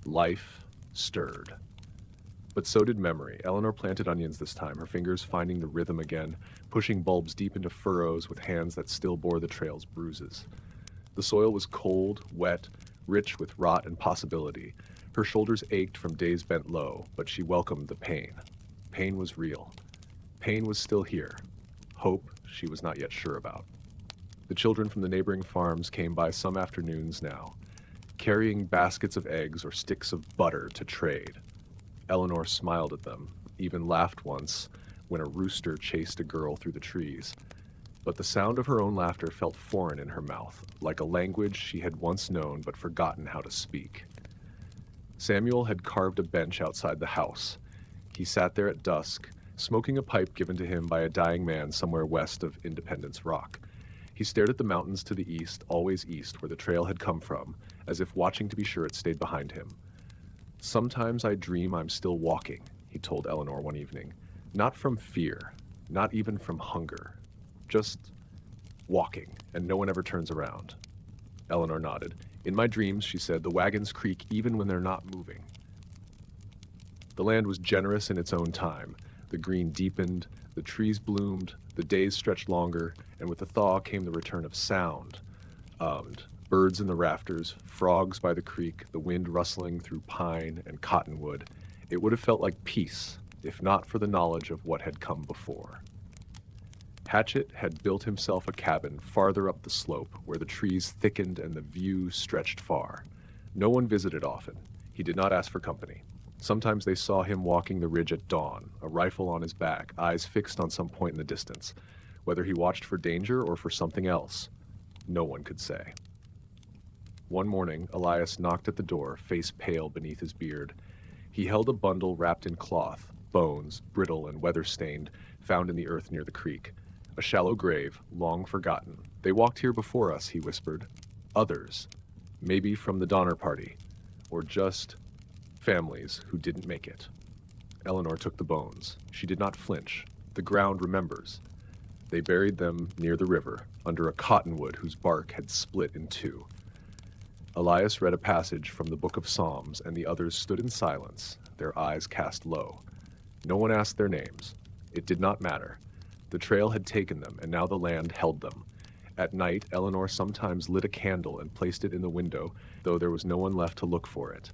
Life stirred. But so did memory. Eleanor planted onions this time, her fingers finding the rhythm again, pushing bulbs deep into furrows with hands that still bore the trail's bruises. The soil was cold, wet, rich with rot and possibility. Her shoulders ached from days bent low, but she welcomed the pain. Pain was real. Pain was still here. Hope she was not yet sure about. The children from the neighboring farms came by some afternoons now, carrying baskets of eggs or sticks of butter to trade. Eleanor smiled at them, even laughed once when a rooster chased a girl through the trees. But the sound of her own laughter felt foreign in her mouth, like a language she had once known but forgotten how to speak. Samuel had carved a bench outside the house. He sat there at dusk, smoking a pipe given to him by a dying man somewhere west of Independence Rock. He stared at the mountains to the east, always east, where the trail had come from, as if watching to be sure it stayed behind him. "Sometimes I dream I'm still walking," he told Eleanor one evening. "Not from fear, not even from hunger. Just walking, and no one ever turns around." Eleanor nodded. "In my dreams," she said, "the wagons creak even when they're not moving." The land was generous in its own time. The green deepened, the trees bloomed, the days stretched longer, and with the thaw came the return of sound. Birds in the rafters, frogs by the creek, the wind rustling through pine and cottonwood. It would have felt like peace, if not for the knowledge of what had come before. Hatchet had built himself a cabin farther up the slope, where the trees thickened and the view stretched far. No one visited often. He did not ask for company. Sometimes they saw him walking the ridge at dawn, a rifle on his back, eyes fixed on some point in the distance. Whether he watched for danger or for something else, no one could say. One morning, Elias knocked at the door, face pale beneath his beard. He held a bundle wrapped in cloth, bones, brittle and weather-stained, found in the earth near the creek. A shallow grave, long forgotten. "They walked here before us," he whispered. "Others. Maybe from the Donner Party. Or just families who didn't make it." Eleanor took the bones. She did not flinch. The ground remembers. They buried them near the river, under a cottonwood whose bark had split in two. Elias read a passage from the Book of Psalms, and the others stood in silence, their eyes cast low. No one asked their names. It did not matter. The trail had taken them, and now the land held them. At night, Eleanor sometimes lit a candle and placed it in the window, though there was no one left to look for it.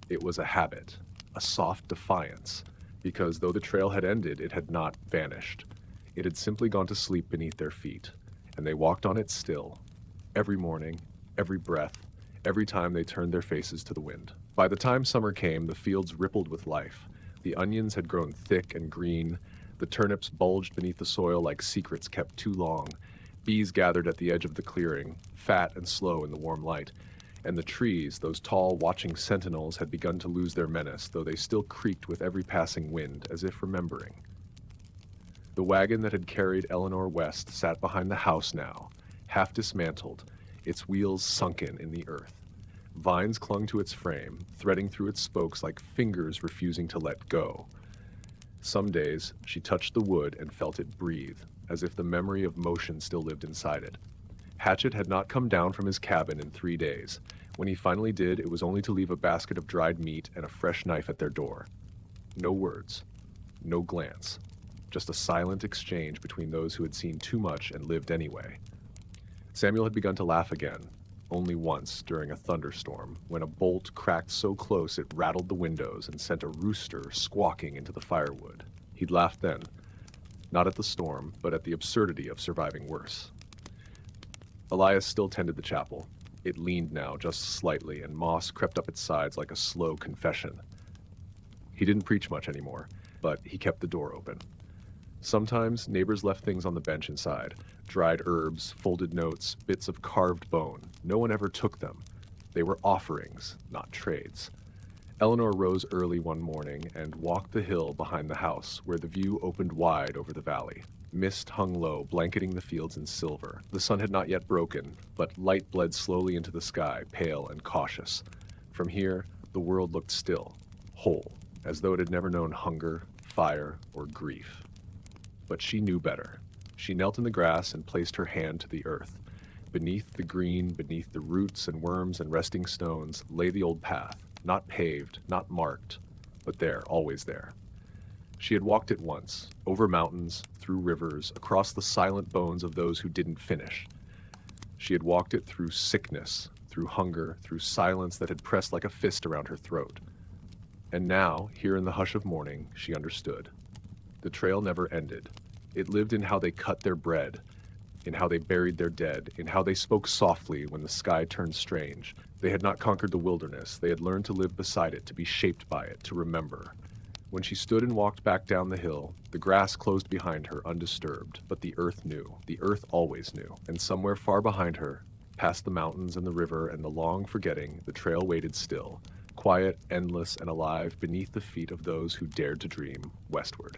It was a habit, a soft defiance, because though the trail had ended, it had not vanished. It had simply gone to sleep beneath their feet, and they walked on it still, every morning, every breath, every time they turned their faces to the wind. By the time summer came, the fields rippled with life. The onions had grown thick and green. The turnips bulged beneath the soil like secrets kept too long. Bees gathered at the edge of the clearing, fat and slow in the warm light. And the trees, those tall, watching sentinels, had begun to lose their menace, though they still creaked with every passing wind, as if remembering. The wagon that had carried Eleanor west sat behind the house now, half dismantled, its wheels sunken in the earth. Vines clung to its frame, threading through its spokes like fingers refusing to let go. Some days, she touched the wood and felt it breathe, as if the memory of motion still lived inside it. Hatchet had not come down from his cabin in 3 days. When he finally did, it was only to leave a basket of dried meat and a fresh knife at their door. No words, no glance, just a silent exchange between those who had seen too much and lived anyway. Samuel had begun to laugh again, only once during a thunderstorm, when a bolt cracked so close it rattled the windows and sent a rooster squawking into the firewood. He'd laughed then, not at the storm, but at the absurdity of surviving worse. Elias still tended the chapel. It leaned now just slightly, and moss crept up its sides like a slow confession. He didn't preach much anymore, but he kept the door open. Sometimes neighbors left things on the bench inside, dried herbs, folded notes, bits of carved bone. No one ever took them. They were offerings, not trades. Eleanor rose early one morning and walked the hill behind the house, where the view opened wide over the valley. Mist hung low, blanketing the fields in silver. The sun had not yet broken, but light bled slowly into the sky, pale and cautious. From here, the world looked still, whole, as though it had never known hunger, fire, or grief. But she knew better. She knelt in the grass and placed her hand to the earth. Beneath the green, beneath the roots and worms and resting stones, lay the old path, not paved, not marked, but there, always there. She had walked it once, over mountains, through rivers, across the silent bones of those who didn't finish. She had walked it through sickness, through hunger, through silence that had pressed like a fist around her throat. And now, here in the hush of morning, she understood. The trail never ended. It lived in how they cut their bread, in how they buried their dead, in how they spoke softly when the sky turned strange. They had not conquered the wilderness. They had learned to live beside it, to be shaped by it, to remember. When she stood and walked back down the hill, the grass closed behind her undisturbed, but the earth knew. The earth always knew. And somewhere far behind her, past the mountains and the river and the long forgetting, the trail waited still, quiet, endless, and alive beneath the feet of those who dared to dream westward.